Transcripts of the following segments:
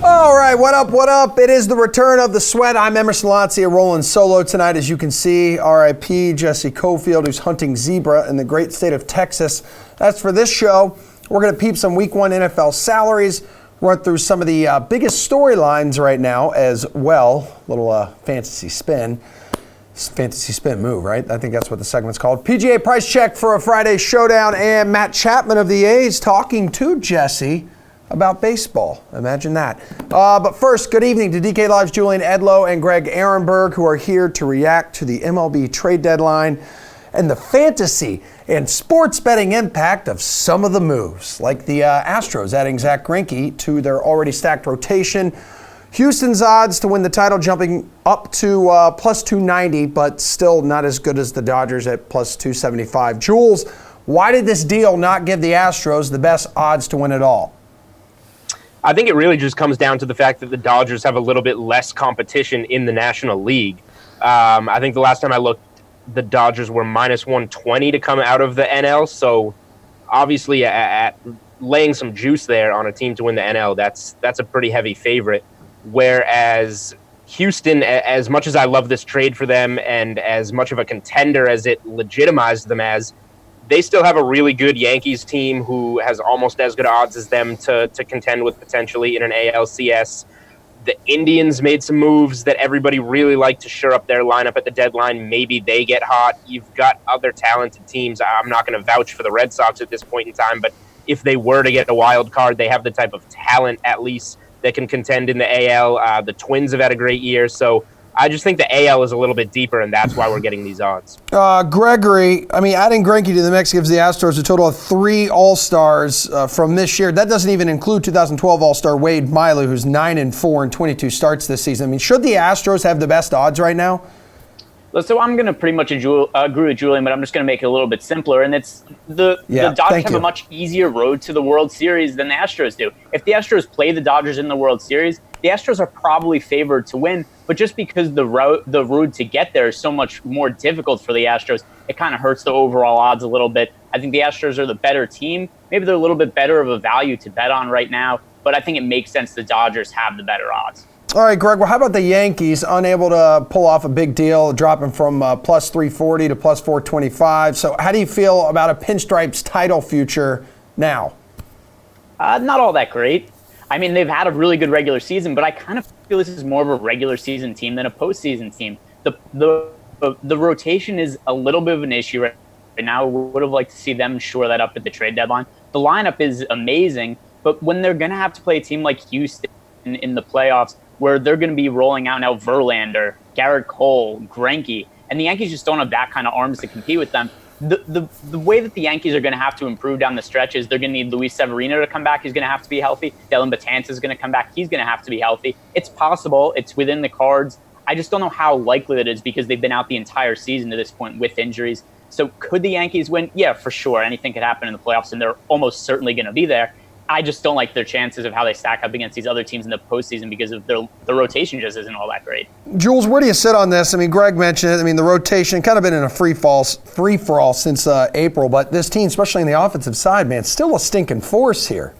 All right, what up, what up? It is the return of the sweat. I'm Emerson Lotzia, rolling solo tonight, as you can see. R.I.P. Jesse Cofield, who's hunting zebra in the great state of Texas. That's for this show. We're going to peep some Week 1 NFL salaries, run through some of the biggest storylines right now as well. Little fantasy spin. Fantasy spin move, right? I think that's what the segment's called. PGA price check for a Friday showdown, and Matt Chapman of the A's talking to Jesse about baseball. Imagine that. But first, good evening to DK Live's Julian Edlow and Greg Ehrenberg, who are here to react to the MLB trade deadline and the fantasy and sports betting impact of some of the moves, like the Astros adding Zach Greinke to their already stacked rotation. Houston's odds to win the title jumping up to plus 290, but still not as good as the Dodgers at plus 275. Jules, why did this deal not give the Astros the best odds to win it all? I think it really just comes down to the fact that the Dodgers have a little bit less competition in the National League. I think the last time I looked, the Dodgers were minus 120 to come out of the NL. So obviously at laying some juice there on a team to win the NL, that's a pretty heavy favorite. Whereas Houston, as much as I love this trade for them and as much of a contender as it legitimized them as, they still have a really good Yankees team who has almost as good odds as them to contend with potentially in an ALCS. The Indians made some moves that everybody really liked to shore up their lineup at the deadline. Maybe they get hot. You've got other talented teams. I'm not going to vouch for the Red Sox at this point in time, but if they were to get a wild card, they have the type of talent, at least, that can contend in the AL. The Twins have had a great year, so I just think the AL is a little bit deeper, and that's why we're getting these odds. Gregory, adding Greinke to the mix gives the Astros a total of 3 All-Stars from this year. That doesn't even include 2012 All-Star Wade Miley, who's 9-4 in 22 starts this season. Should the Astros have the best odds right now? So I'm going to pretty much agree with Julian, but I'm just going to make it a little bit simpler. And it's the Dodgers have a much easier road to the World Series than the Astros do. If the Astros play the Dodgers in the World Series, the Astros are probably favored to win. But just because the road to get there is so much more difficult for the Astros, it kind of hurts the overall odds a little bit. I think the Astros are the better team. Maybe they're a little bit better of a value to bet on right now, but I think it makes sense the Dodgers have the better odds. All right, Greg, well, how about the Yankees unable to pull off a big deal, dropping from plus 340 to plus 425? So how do you feel about a Pinstripes title future now? Not all that great. They've had a really good regular season, but I kind of feel this is more of a regular season team than a postseason team. The rotation is a little bit of an issue right now. We would have liked to see them shore that up at the trade deadline. The lineup is amazing, but when they're going to have to play a team like Houston in the playoffs, where they're going to be rolling out now Verlander, Garrett Cole, Greinke, and the Yankees just don't have that kind of arms to compete with them. The way that the Yankees are going to have to improve down the stretch is they're going to need Luis Severino to come back. He's going to have to be healthy. Dylan Betances is going to come back. He's going to have to be healthy. It's possible. It's within the cards. I just don't know how likely it is because they've been out the entire season to this point with injuries. So could the Yankees win? Yeah, for sure. Anything could happen in the playoffs, and they're almost certainly going to be there. I just don't like their chances of how they stack up against these other teams in the postseason because of the rotation just isn't all that great. Jules, where do you sit on this? Greg mentioned it. The rotation kind of been in a free-for-all since April, but this team, especially in the offensive side, man, still a stinking force here.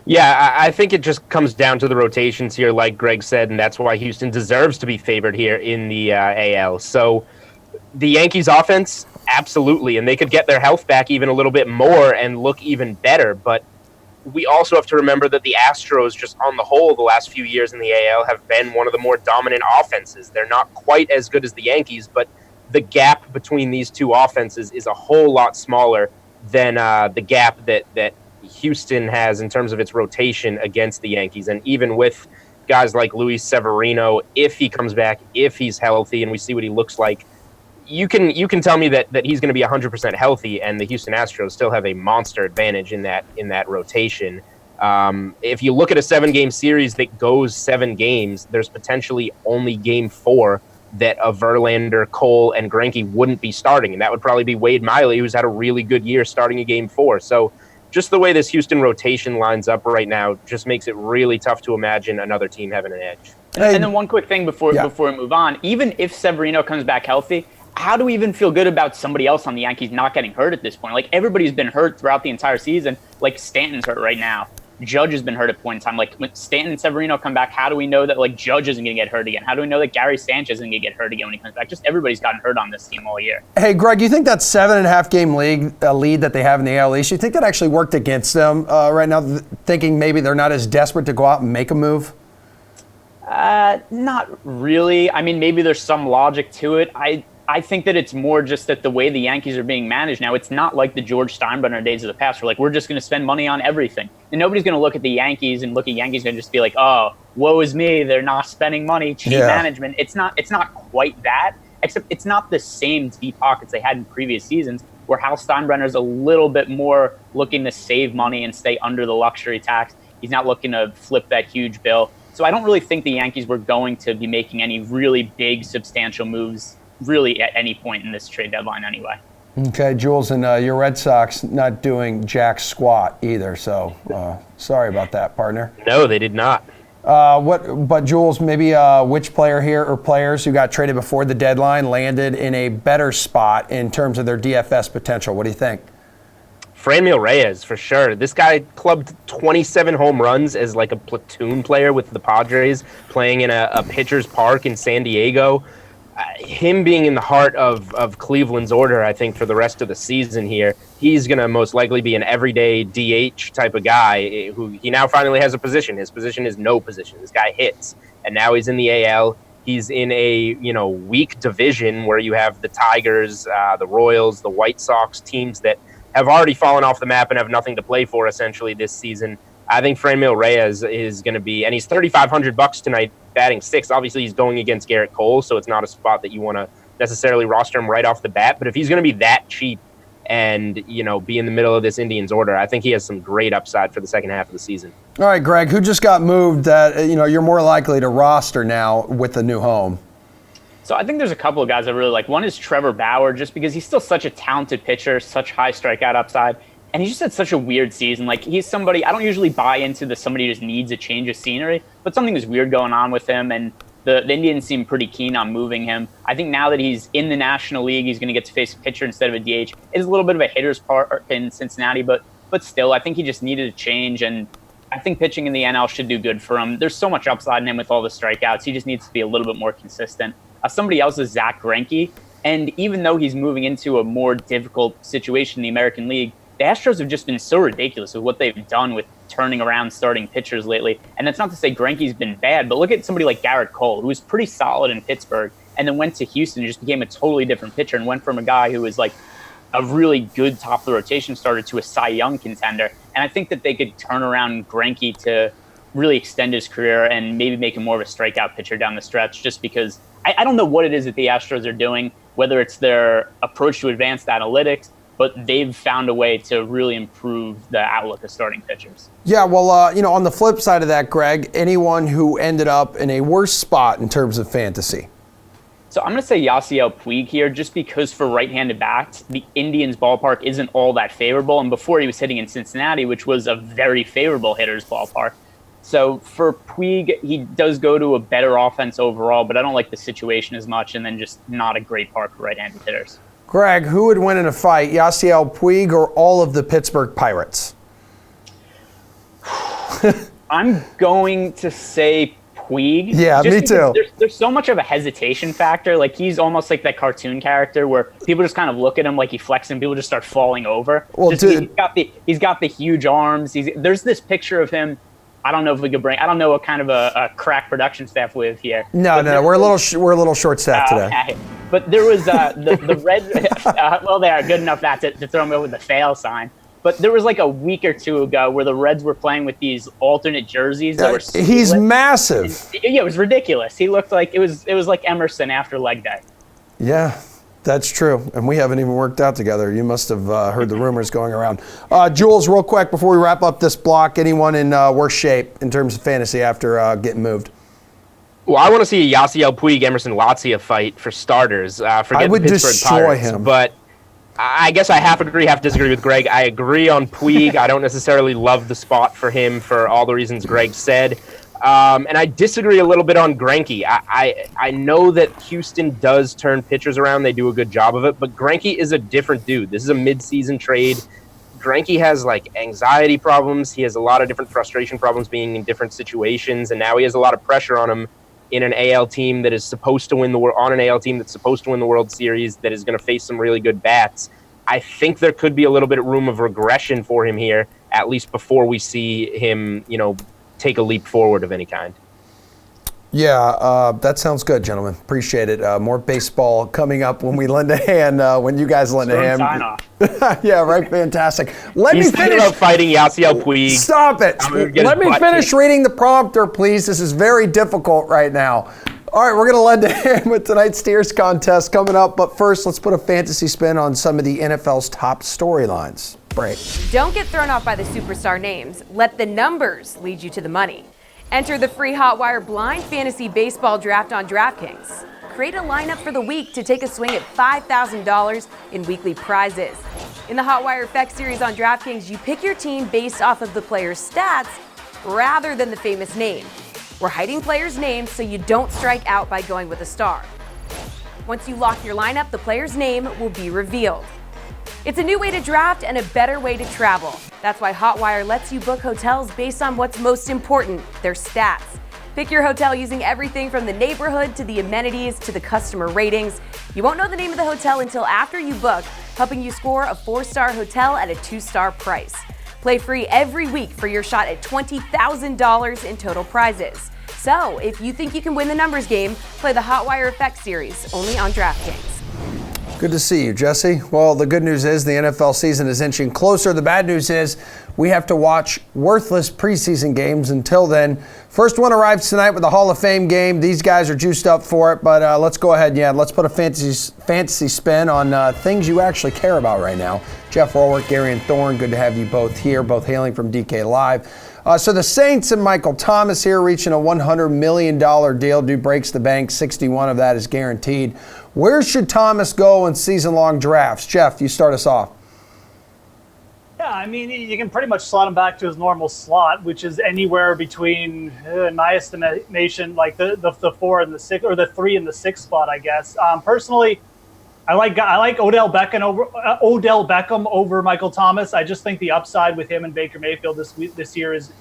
Yeah, I think it just comes down to the rotations here, like Greg said, and that's why Houston deserves to be favored here in the AL. So the Yankees offense, absolutely, and they could get their health back even a little bit more and look even better, but we also have to remember that the Astros, just on the whole, the last few years in the AL have been one of the more dominant offenses. They're not quite as good as the Yankees, but the gap between these two offenses is a whole lot smaller than the gap that Houston has in terms of its rotation against the Yankees. And even with guys like Luis Severino, if he comes back, if he's healthy, and we see what he looks like, you can tell me that he's going to be 100% healthy, and the Houston Astros still have a monster advantage in that rotation. If you look at a 7-game series that goes 7 games, there's potentially only Game 4 that a Verlander, Cole, and Greinke wouldn't be starting, and that would probably be Wade Miley, who's had a really good year starting a Game 4. So just the way this Houston rotation lines up right now just makes it really tough to imagine another team having an edge. And then one quick thing before we move on, even if Severino comes back healthy, how do we even feel good about somebody else on the Yankees not getting hurt at this point? Like, everybody's been hurt throughout the entire season. Like, Stanton's hurt right now. Judge has been hurt at points in time. Like when Stanton and Severino come back, how do we know that like Judge isn't going to get hurt again? How do we know that Gary Sanchez isn't going to get hurt again when he comes back? Just everybody's gotten hurt on this team all year. Hey, Greg, you think that 7.5 game lead that they have in the AL East, you think that actually worked against them right now, thinking maybe they're not as desperate to go out and make a move? Not really. I mean, maybe there's some logic to it. I think that it's more just that the way the Yankees are being managed now, it's not like the George Steinbrenner days of the past where like we're just going to spend money on everything. And nobody's going to look at the Yankees and just be like, oh, woe is me, they're not spending money, cheap management. It's not quite that, except it's not the same deep pockets they had in previous seasons where Hal Steinbrenner's a little bit more looking to save money and stay under the luxury tax. He's not looking to flip that huge bill. So I don't really think the Yankees were going to be making any really big, substantial moves really at any point in this trade deadline anyway. Okay, Jules, and your Red Sox not doing jack squat either, so sorry about that, partner. No, they did not. But Jules, maybe which player here or players who got traded before the deadline landed in a better spot in terms of their DFS potential? What do you think? Franmil Reyes, for sure. This guy clubbed 27 home runs as like a platoon player with the Padres, playing in a pitcher's park in San Diego. Him being in the heart of Cleveland's order, I think, for the rest of the season here, he's going to most likely be an everyday DH type of guy who he now finally has a position. His position is no position. This guy hits, and now he's in the AL. He's in a weak division where you have the Tigers, the Royals, the White Sox, teams that have already fallen off the map and have nothing to play for essentially this season. I think Franmil Reyes is going to be, and he's $3,500 tonight, batting sixth. Obviously, he's going against Garrett Cole, so it's not a spot that you want to necessarily roster him right off the bat. But if he's going to be that cheap and be in the middle of this Indians order, I think he has some great upside for the second half of the season. All right, Greg, who just got moved that you're more likely to roster now with the new home? So I think there's a couple of guys I really like. One is Trevor Bauer, just because he's still such a talented pitcher, such high strikeout upside. And he just had such a weird season. Like, he's somebody, I don't usually buy into somebody who just needs a change of scenery, but something was weird going on with him, and the Indians seem pretty keen on moving him. I think now that he's in the National League, he's going to get to face a pitcher instead of a DH. It's a little bit of a hitter's part in Cincinnati, but still, I think he just needed a change, and I think pitching in the NL should do good for him. There's so much upside in him with all the strikeouts. He just needs to be a little bit more consistent. Somebody else is Zach Greinke, and even though he's moving into a more difficult situation in the American League, the Astros have just been so ridiculous with what they've done with turning around starting pitchers lately. And that's not to say Greinke's been bad, but look at somebody like Garrett Cole, who was pretty solid in Pittsburgh and then went to Houston and just became a totally different pitcher and went from a guy who was like a really good top of the rotation starter to a Cy Young contender. And I think that they could turn around Greinke to really extend his career and maybe make him more of a strikeout pitcher down the stretch, just because I don't know what it is that the Astros are doing, whether it's their approach to advanced analytics, but they've found a way to really improve the outlook of starting pitchers. Yeah, well, on the flip side of that, Greg, anyone who ended up in a worse spot in terms of fantasy? So I'm going to say Yasiel Puig here, just because for right-handed bats, the Indians ballpark isn't all that favorable. And before he was hitting in Cincinnati, which was a very favorable hitter's ballpark. So for Puig, he does go to a better offense overall, but I don't like the situation as much, and then just not a great park for right-handed hitters. Greg, who would win in a fight, Yasiel Puig or all of the Pittsburgh Pirates? I'm going to say Puig. Yeah, me too. There's so much of a hesitation factor. Like, he's almost like that cartoon character where people just kind of look at him like he flexes and people just start falling over. Well, dude, he's got the huge arms. There's this picture of him. I don't know if we could I don't know what kind of a crack production staff we have here. No, we're a little short staffed today. Okay. But there was the red. Well, they are good enough that to throw him over the fail sign. But there was like a week or two ago where the Reds were playing with these alternate jerseys that were. He's massive. Yeah, it was ridiculous. He looked like it was like Emerson after leg day. Yeah, that's true. And we haven't even worked out together. You must have heard the rumors going around. Jules, real quick before we wrap up this block, anyone in worse shape in terms of fantasy after getting moved? Well, I want to see a Yasiel Puig, Emerson Lotzia fight for starters. Forget I would the Pittsburgh destroy Pirates, him. But I guess I half agree, half disagree with Greg. I agree on Puig. I don't necessarily love the spot for him for all the reasons Greg said. And I disagree a little bit on Greinke. I know that Houston does turn pitchers around. They do a good job of it. But Greinke is a different dude. This is a midseason trade. Greinke has like anxiety problems. He has a lot of different frustration problems being in different situations, and now he has a lot of pressure on him in an AL team that is supposed to win the on an AL team that's supposed to win the World Series, that is going to face some really good bats. I think there could be a little bit of room of regression for him here, at least before we see him, take a leap forward of any kind. Yeah, that sounds good, gentlemen. Appreciate it. More baseball coming up when we lend a hand, when you guys lend a hand. Sign off. Yeah, right. Fantastic. Let He's me finish. about fighting Yasiel Puig. Stop it. Let me finish reading the prompter, please. This is very difficult right now. All right, we're going to lend a hand with tonight's Steers contest coming up. But first, let's put a fantasy spin on some of the NFL's top storylines. Break. Don't get thrown off by the superstar names. Let the numbers lead you to the money. Enter the free Hotwire Blind Fantasy Baseball Draft on DraftKings. Create a lineup for the week to take a swing at $5,000 in weekly prizes. In the Hotwire Effect series on DraftKings, you pick your team based off of the player's stats rather than the famous name. We're hiding players' names so you don't strike out by going with a star. Once you lock your lineup, the player's name will be revealed. It's a new way to draft and a better way to travel. That's why Hotwire lets you book hotels based on what's most important, their stats. Pick your hotel using everything from the neighborhood to the amenities to the customer ratings. You won't know the name of the hotel until after you book, helping you score a 4-star hotel at a 2-star price. Play free every week for your shot at $20,000 in total prizes. So, if you think you can win the numbers game, play the Hotwire Effect series only on DraftKings. Good to see you, Jesse. Well, the good news is the NFL season is inching closer. The bad news is we have to watch worthless preseason games until then. First one arrives tonight with the Hall of Fame game. These guys are juiced up for it, but let's go ahead. Yeah, let's put a fantasy spin on things you actually care about right now. Jeff Warwick, Gary and Thorne, good to have you both here, both hailing from DK Live. So the Saints and Michael Thomas here reaching a $100 million deal. Dude breaks the bank. 61 of that is guaranteed. Where should Thomas go in season-long drafts? Jeff, you start us off. Yeah, I mean, you can pretty much slot him back to his normal slot, which is anywhere between, in my estimation, like the 4 and the 6, or the 3 and the 6 spot, I guess. Personally, I like Odell Beckham over Michael Thomas. I just think the upside with him and Baker Mayfield this year is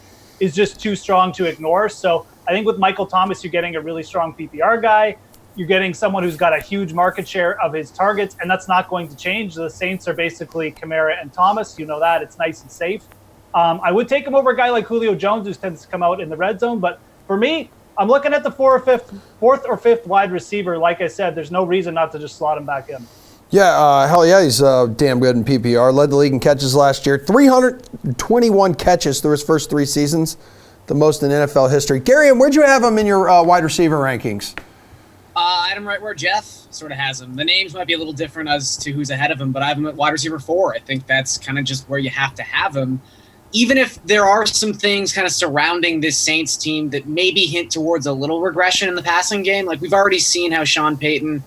just too strong to ignore. So I think with Michael Thomas, you're getting a really strong PPR guy. You're getting someone who's got a huge market share of his targets, and that's not going to change. The Saints are basically Kamara and Thomas. You know that. It's nice and safe. I would take him over a guy like Julio Jones, who tends to come out in the red zone. But for me, I'm looking at the fourth or fifth wide receiver. Like I said, there's no reason not to just slot him back in. Yeah, hell yeah, he's damn good in PPR. Led the league in catches last year. 321 catches through his first 3 seasons, the most in NFL history. Gary, where'd you have him in your wide receiver rankings? I had him right where Jeff sort of has him. The names might be a little different as to who's ahead of him, but I have him at wide receiver 4. I think that's kind of just where you have to have him. Even if there are some things kind of surrounding this Saints team that maybe hint towards a little regression in the passing game, like we've already seen how Sean Payton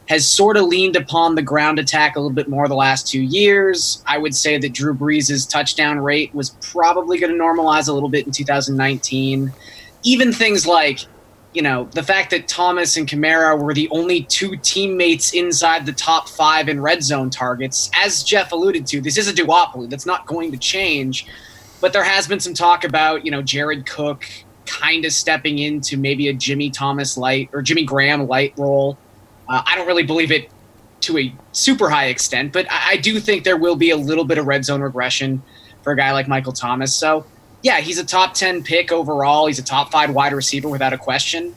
has sort of leaned upon the ground attack a little bit more the last 2 years. I would say that Drew Brees' touchdown rate was probably going to normalize a little bit in 2019. Even things like, the fact that Thomas and Kamara were the only 2 teammates inside the top 5 in red zone targets. As Jeff alluded to, this is a duopoly. That's not going to change. But there has been some talk about, Jared Cook kind of stepping into maybe a Jimmy Graham light role. I don't really believe it to a super high extent, but I do think there will be a little bit of red zone regression for a guy like Michael Thomas. So, yeah, he's a top 10 pick overall. He's a top 5 wide receiver without a question.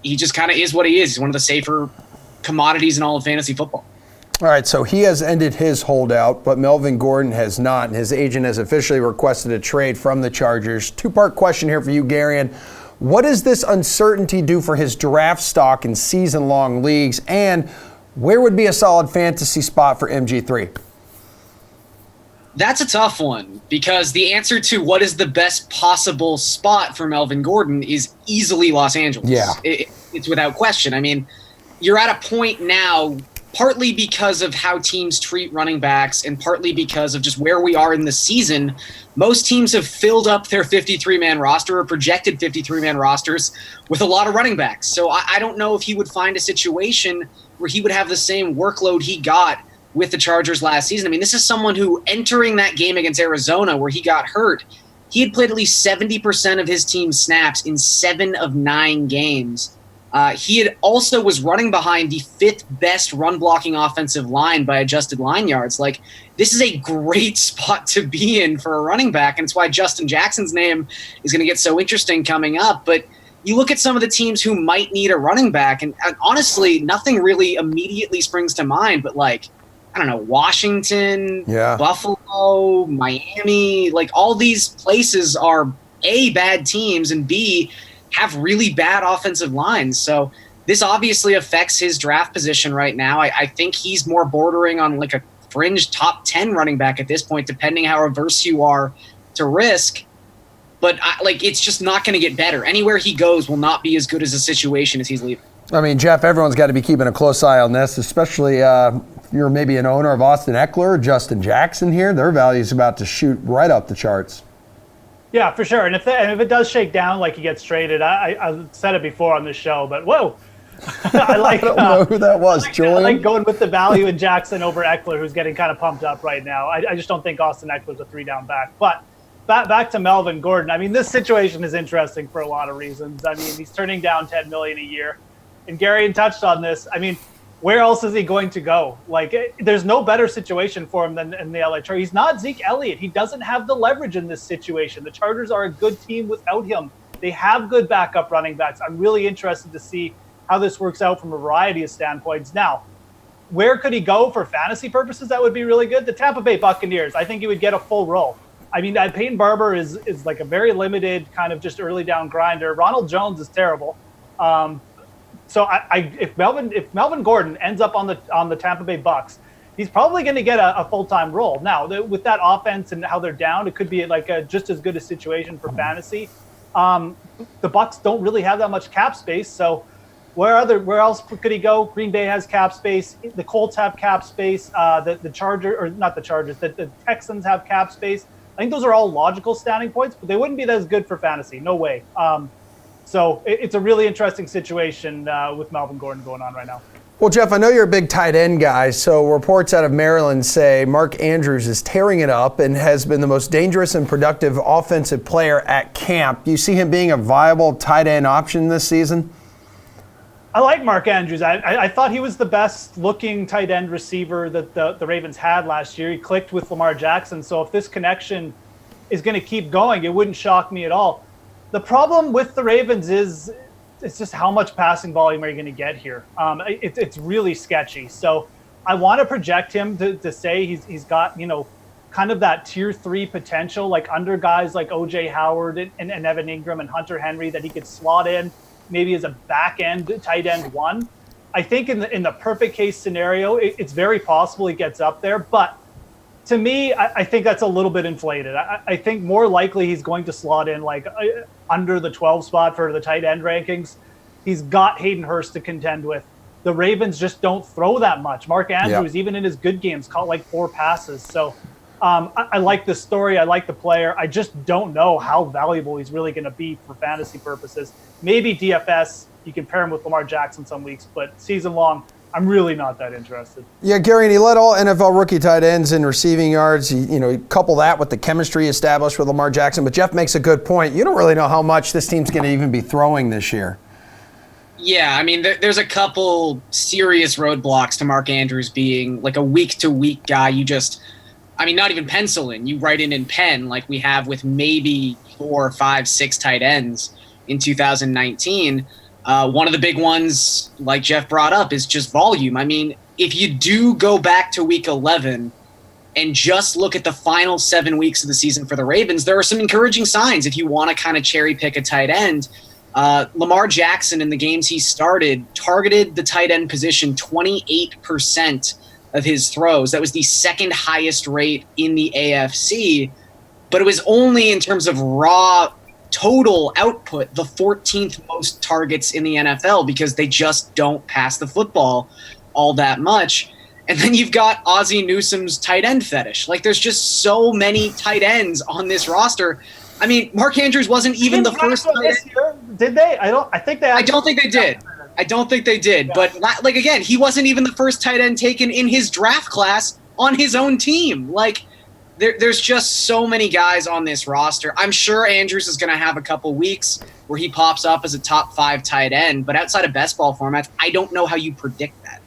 He just kind of is what he is. He's one of the safer commodities in all of fantasy football. All right, so he has ended his holdout, but Melvin Gordon has not, and his agent has officially requested a trade from the Chargers. 2-part question here for you, Garion. What does this uncertainty do for his draft stock in season-long leagues, and where would be a solid fantasy spot for MG3? That's a tough one, because the answer to what is the best possible spot for Melvin Gordon is easily Los Angeles. Yeah. It's without question. I mean, you're at a point now, partly because of how teams treat running backs and partly because of just where we are in the season. Most teams have filled up their 53-man roster or projected 53-man rosters with a lot of running backs. So I don't know if he would find a situation where he would have the same workload he got with the Chargers last season. I mean, this is someone who, entering that game against Arizona where he got hurt, he had played at least 70% of his team's snaps in 7 of 9 games. He had also was running behind the 5th best run blocking offensive line by adjusted line yards. Like, this is a great spot to be in for a running back, and it's why Justin Jackson's name is going to get so interesting coming up. But you look at some of the teams who might need a running back, and honestly, nothing really immediately springs to mind, but like, I don't know, Washington, Buffalo, Miami, like all these places are A, bad teams, and B, have really bad offensive lines. So this obviously affects his draft position right now. I think he's more bordering on like a fringe top 10 running back at this point, depending how averse you are to risk. But it's just not going to get better. Anywhere he goes will not be as good as a situation as he's leaving. I mean, Jeff, everyone's got to be keeping a close eye on this, especially if you're maybe an owner of Austin Eckler, Justin Jackson here. Their value is about to shoot right up the charts. Yeah, for sure. And if it does shake down, like he gets traded, I said it before on this show, but whoa. I don't know who that was, Julian. I like going with the value in Jackson over Eckler, who's getting kind of pumped up right now. I just don't think Austin Eckler's a 3-down back. But back to Melvin Gordon. I mean, this situation is interesting for a lot of reasons. I mean, he's turning down $10 million a year. And Gary touched on this. I mean, where else is he going to go? Like, there's no better situation for him than in the LA Chargers. He's not Zeke Elliott. He doesn't have the leverage in this situation. The Chargers are a good team without him. They have good backup running backs. I'm really interested to see how this works out from a variety of standpoints. Now, where could he go for fantasy purposes? That would be really good. The Tampa Bay Buccaneers, I think he would get a full role. I mean, Peyton Barber is like a very limited kind of just early down grinder. Ronald Jones is terrible. So if Melvin Gordon ends up on the Tampa Bay Bucs, he's probably going to get a full-time role. Now, with that offense and how they're down, it could be like just as good a situation for fantasy. The Bucs don't really have that much cap space, so where else could he go? Green Bay has cap space. The Colts have cap space. The Texans have cap space. I think those are all logical standing points, but they wouldn't be as good for fantasy. No way. So it's a really interesting situation with Melvin Gordon going on right now. Well, Jeff, I know you're a big tight end guy, so reports out of Maryland say Mark Andrews is tearing it up and has been the most dangerous and productive offensive player at camp. Do you see him being a viable tight end option this season? I like Mark Andrews. I thought he was the best looking tight end receiver that the Ravens had last year. He clicked with Lamar Jackson. So if this connection is going to keep going, it wouldn't shock me at all. The problem with the Ravens is it's just how much passing volume are you going to get here? It's really sketchy. So I want to project him to say he's got, kind of that tier 3 potential, like under guys like O.J. Howard and Evan Ingram and Hunter Henry that he could slot in maybe as a back end tight end 1. I think in the perfect case scenario, it's very possible he gets up there, but to me, I think that's a little bit inflated. I think more likely he's going to slot in like under the 12 spot for the tight end rankings. He's got Hayden Hurst to contend with. The Ravens just don't throw that much. Mark Andrews, even in his good games, caught like 4 passes. So I like the story. I like the player. I just don't know how valuable he's really going to be for fantasy purposes. Maybe DFS, you can pair him with Lamar Jackson some weeks, but season long, I'm really not that interested. Yeah, Gary, and he led all NFL rookie tight ends in receiving yards. You couple that with the chemistry established with Lamar Jackson. But Jeff makes a good point. You don't really know how much this team's going to even be throwing this year. Yeah, I mean, there's a couple serious roadblocks to Mark Andrews being like a week-to-week guy. Not even pencil in. You write in pen like we have with maybe 4, 5, 6 tight ends in 2019. One of the big ones, like Jeff brought up, is just volume. I mean, if you do go back to week 11 and just look at the final 7 weeks of the season for the Ravens, there are some encouraging signs if you want to kind of cherry pick a tight end. Lamar Jackson, in the games he started, targeted the tight end position 28% of his throws. That was the second highest rate in the AFC, but it was only in terms of raw total output, the 14th most targets in the NFL, because they just don't pass the football all that much. And then you've got Ozzie Newsome's tight end fetish. Like, there's just so many tight ends on this roster. I mean, Mark Andrews wasn't even the first tight end. Did they? I don't think they did. I don't think they did. Yeah. But, like, again, he wasn't even the first tight end taken in his draft class on his own team. Like, there's just so many guys on this roster. I'm sure Andrews is going to have a couple weeks where he pops up as a top 5 tight end. But outside of best ball formats, I don't know how you predict that.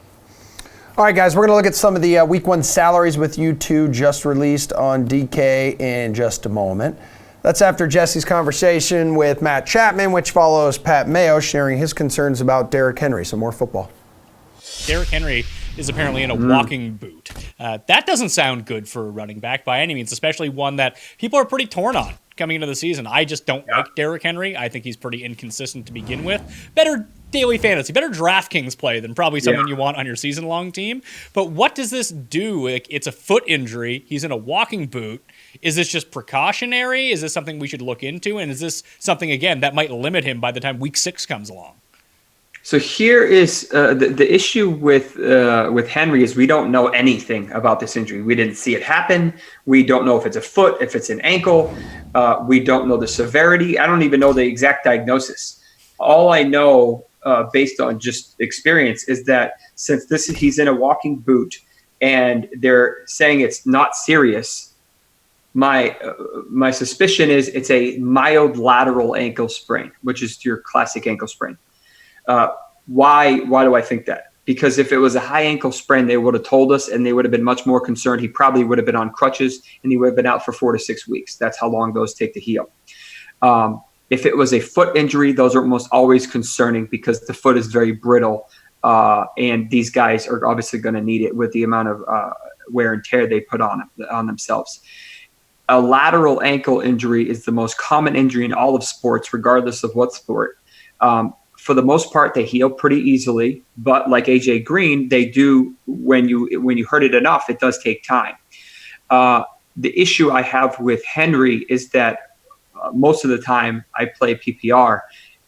All right, guys, we're going to look at some of the Week 1 salaries with you two just released on DK in just a moment. That's after Jesse's conversation with Matt Chapman, which follows Pat Mayo sharing his concerns about Derrick Henry. Some more football. Derrick Henry is apparently in a walking boot. That doesn't sound good for a running back by any means, especially one that people are pretty torn on coming into the season. I just don't like Derrick Henry. I think he's pretty inconsistent to begin with. Better daily fantasy, better DraftKings play than probably someone you want on your season-long team. But what does this do? Like, it's a foot injury. He's in a walking boot. Is this just precautionary? Is this something we should look into? And is this something, again, that might limit him by the time Week 6 comes along? So here is the issue with Henry is we don't know anything about this injury. We didn't see it happen. We don't know if it's a foot, if it's an ankle. We don't know the severity. I don't even know the exact diagnosis. All I know, based on just experience, is that since he's in a walking boot and they're saying it's not serious, my suspicion is it's a mild lateral ankle sprain, which is your classic ankle sprain. Why do I think that? Because if it was a high ankle sprain, they would have told us and they would have been much more concerned. He probably would have been on crutches and he would have been out for 4 to 6 weeks. That's how long those take to heal. If it was a foot injury, those are almost always concerning because the foot is very brittle, and these guys are obviously going to need it with the amount of wear and tear they put on themselves. A lateral ankle injury is the most common injury in all of sports, regardless of what sport. For the most part, they heal pretty easily, but like AJ Green, they do when you hurt it enough, it does take time. The issue I have with Henry is that most of the time I play PPR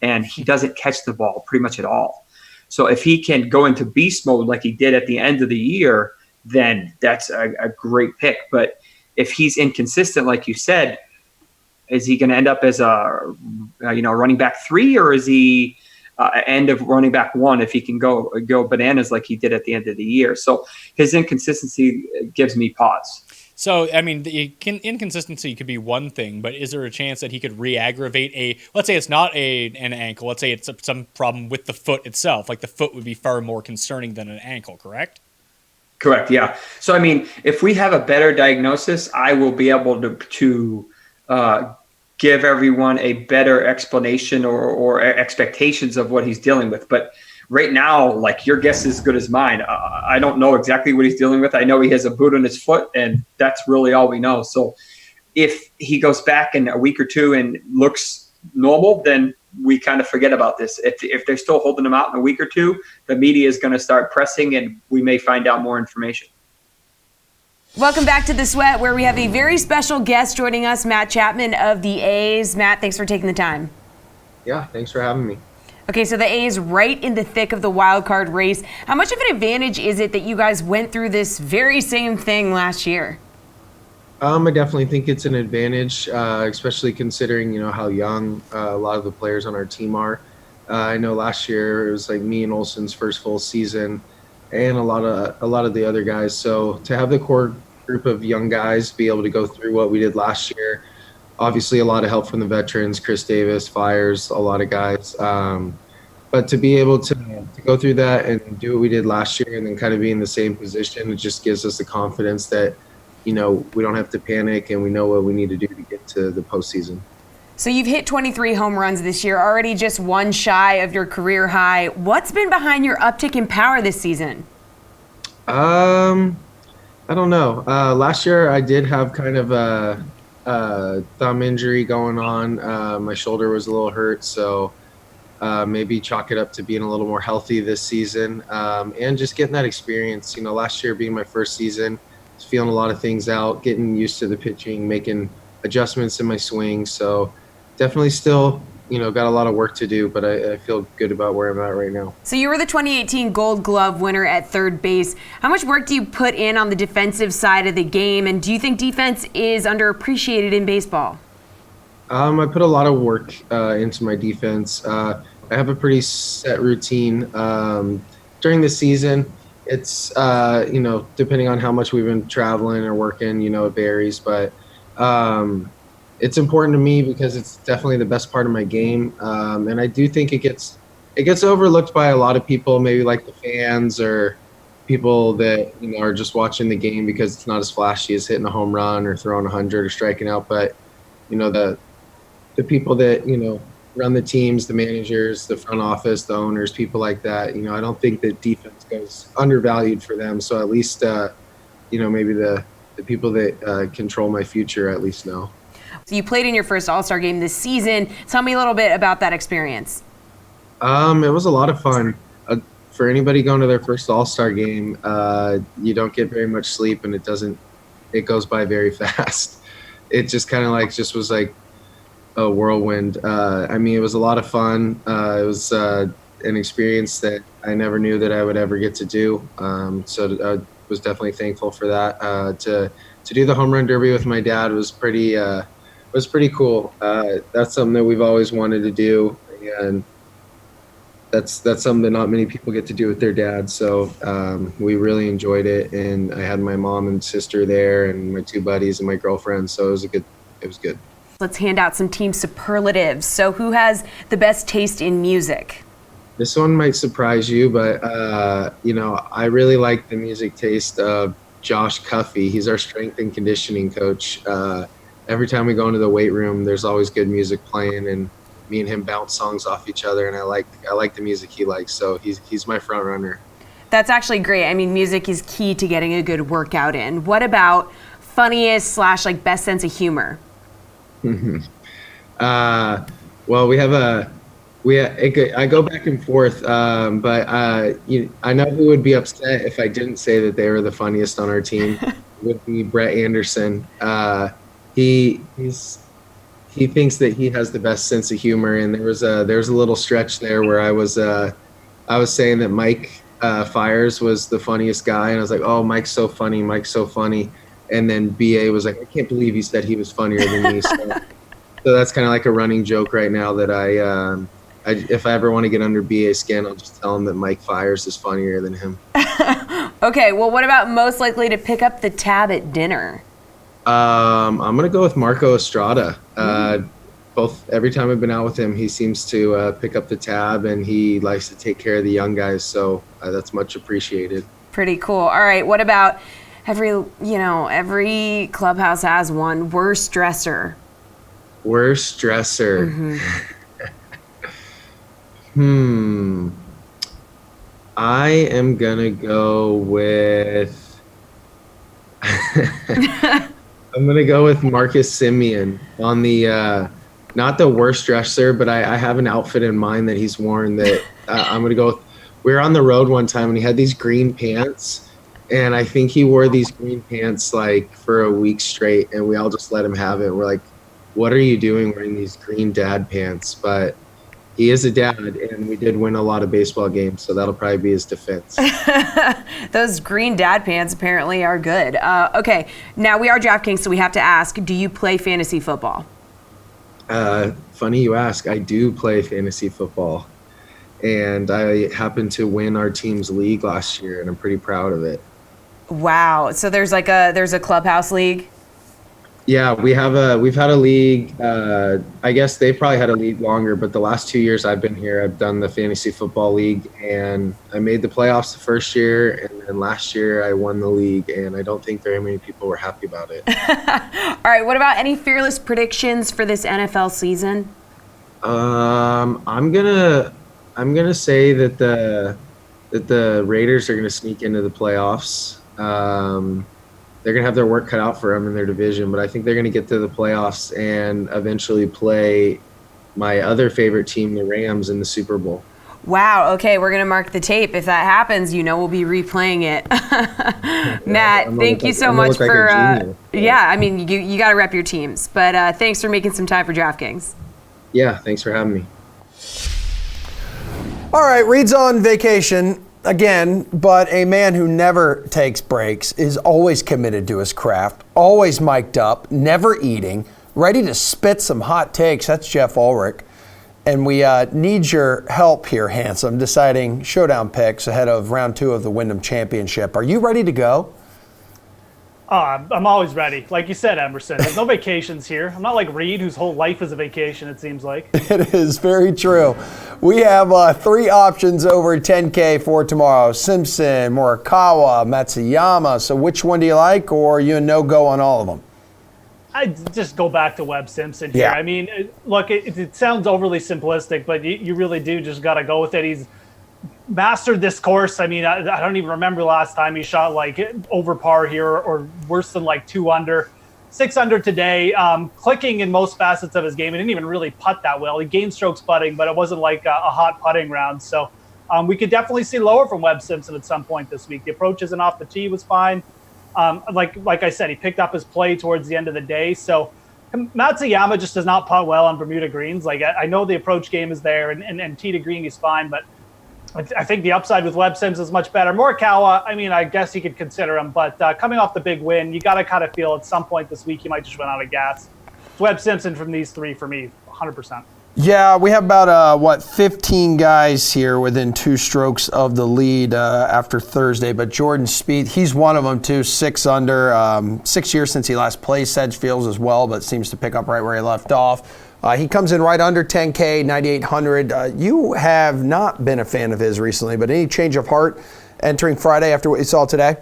and he doesn't catch the ball pretty much at all. So if he can go into beast mode like he did at the end of the year, then that's a great pick. But if he's inconsistent, like you said, is he going to end up as a running back 3, or is he end of running back 1 if he can go bananas like he did at the end of the year? So his inconsistency gives me pause. So, I mean, the inconsistency could be one thing, but is there a chance that he could re-aggravate let's say it's not an ankle, let's say it's some problem with the foot itself, like the foot would be far more concerning than an ankle, correct? Correct, yeah. So, I mean, if we have a better diagnosis, I will be able to give everyone a better explanation or expectations of what he's dealing with. But right now, like, your guess is as good as mine. I don't know exactly what he's dealing with. I know he has a boot on his foot, and that's really all we know. So if he goes back in a week or 2 and looks normal, then we kind of forget about this. If they're still holding him out in a week or 2, the media is going to start pressing, and we may find out more information. Welcome back to The Sweat, where we have a very special guest joining us, Matt Chapman of the A's. Matt, thanks for taking the time. Yeah, thanks for having me. Okay, so the A's right in the thick of the wild card race. How much of an advantage is it that you guys went through this very same thing last year? I definitely think it's an advantage, especially considering how young a lot of the players on our team are. I know last year it was like me and Olsen's first full season, and a lot of the other guys. So to have the core group of young guys be able to go through what we did last year, obviously a lot of help from the veterans, Chris Davis, Fires, a lot of guys. But to be able to go through that and do what we did last year and then kind of be in the same position, it just gives us the confidence that, we don't have to panic and we know what we need to do to get to the postseason. So you've hit 23 home runs this year, already just 1 shy of your career high. What's been behind your uptick in power this season? I don't know. Last year I did have kind of a thumb injury going on. My shoulder was a little hurt, so maybe chalk it up to being a little more healthy this season, and just getting that experience. Last year being my first season, was feeling a lot of things out, getting used to the pitching, making adjustments in my swing. So definitely still, got a lot of work to do, but I feel good about where I'm at right now. So you were the 2018 Gold Glove winner at third base. How much work do you put in on the defensive side of the game, and do you think defense is underappreciated in baseball? I put a lot of work into my defense. I have a pretty set routine. During the season, it's, depending on how much we've been traveling or working, it varies. But it's important to me because it's definitely the best part of my game. And I do think it gets overlooked by a lot of people, maybe like the fans or people that, are just watching the game because it's not as flashy as hitting a home run or throwing 100 or striking out. But, the people that, run the teams, the managers, the front office, the owners, people like that. I don't think that defense goes undervalued for them. So at least, maybe the people that control my future at least know. So you played in your first All-Star game this season. Tell me a little bit about that experience. It was a lot of fun. For anybody going to their first All-Star game, you don't get very much sleep, and it goes by very fast. It just kind of was like a whirlwind. It was a lot of fun. It was an experience that I never knew that I would ever get to do. So I was definitely thankful for that. To do the home run derby with my dad was pretty cool. That's something that we've always wanted to do, and that's something that not many people get to do with their dad. So we really enjoyed it, and I had my mom and sister there, and my two buddies and my girlfriend. So it was good. Let's hand out some team superlatives. So who has the best taste in music? This one might surprise you, but I really like the music taste of Josh Cuffey. He's our strength and conditioning coach. Every time we go into the weight room, there's always good music playing, and me and him bounce songs off each other, and I like the music he likes. So he's my front runner. That's actually great. Music is key to getting a good workout in. What about funniest / best sense of humor? Well, I go back and forth, but I know who would be upset if I didn't say that they were the funniest on our team. Would be Brett Anderson. He thinks that he has the best sense of humor, and there was a little stretch there where I was saying that Mike Fires was the funniest guy, and I was like, oh, Mike's so funny. And then BA was like, I can't believe he said he was funnier than me. So that's kind of like a running joke right now that I if I ever want to get under BA's skin, I'll just tell him that Mike Fires is funnier than him. Okay, well, what about most likely to pick up the tab at dinner? I'm going to go with Marco Estrada. Every time I've been out with him, he seems to pick up the tab, and he likes to take care of the young guys. So that's much appreciated. Pretty cool. All right, what about every clubhouse has one worst dresser? Worst dresser. I am gonna go with Marcus Simeon on the not the worst dresser, but I have an outfit in mind that he's worn that I'm gonna go with. We were on the road one time, and he had these green pants. And I think he wore these green pants for a week straight, and we all just let him have it. We're like, what are you doing wearing these green dad pants? But he is a dad, and we did win a lot of baseball games, so that'll probably be his defense. Those green dad pants apparently are good. Okay, now we are DraftKings, so we have to ask, do you play fantasy football? Funny you ask. I do play fantasy football, and I happened to win our team's league last year, and I'm pretty proud of it. Wow. So there's a clubhouse league? Yeah, we've had a league. I guess they probably had a league longer, but the last 2 years I've been here, I've done the fantasy football league, and I made the playoffs the first year, and then last year I won the league, and I don't think very many people were happy about it. All right. What about any fearless predictions for this NFL season? I'm gonna say that the Raiders are gonna sneak into the playoffs. They're going to have their work cut out for them in their division, but I think they're going to get to the playoffs and eventually play my other favorite team, the Rams, in the Super Bowl. Wow. Okay, we're going to mark the tape. If that happens, we'll be replaying it. Matt, thank you so much for you got to rep your teams, but thanks for making some time for DraftKings. Yeah, thanks for having me. All right, Reed's on vacation again, but a man who never takes breaks, is always committed to his craft, always mic'd up, never eating, ready to spit some hot takes. That's Jeff Ulrich. And we need your help here, Handsome, deciding showdown picks ahead of round 2 of the Wyndham Championship. Are you ready to go? I'm always ready. Like you said, Emerson, there's no vacations here. I'm not like Reed, whose whole life is a vacation, it seems like. It is very true. We have 3 options over 10K for tomorrow. Simpson, Morikawa, Matsuyama. So which one do you like, or are you a no-go on all of them? I just go back to Webb Simpson here. Yeah. I mean, look, it sounds overly simplistic, but you really do just got to go with it. He's mastered this course. I mean, I don't even remember the last time he shot like over par here or worse than like 2 under. 6 under today, clicking in most facets of his game. He didn't even really putt that well. He gained strokes putting, but it wasn't like a hot putting round. So we could definitely see lower from Webb Simpson at some point this week. The approach isn't off the tee was fine. Like I said, he picked up his play towards the end of the day. So Matsuyama just does not putt well on Bermuda greens. Like I know the approach game is there and tee to green is fine, but I think the upside with Webb Simpson is much better. Morikawa, I mean, I guess you could consider him, but coming off the big win, you got to kind of feel at some point this week he might just run out of gas. It's Webb Simpson from these 3 for me, 100%. Yeah, we have about 15 guys here within 2 strokes of the lead after Thursday. But Jordan Spieth, he's one of them too. 6 under, 6 years since he last played Sedgefields as well, but seems to pick up right where he left off. He comes in right under 10K, 9,800. You have not been a fan of his recently, but any change of heart entering Friday after what you saw today?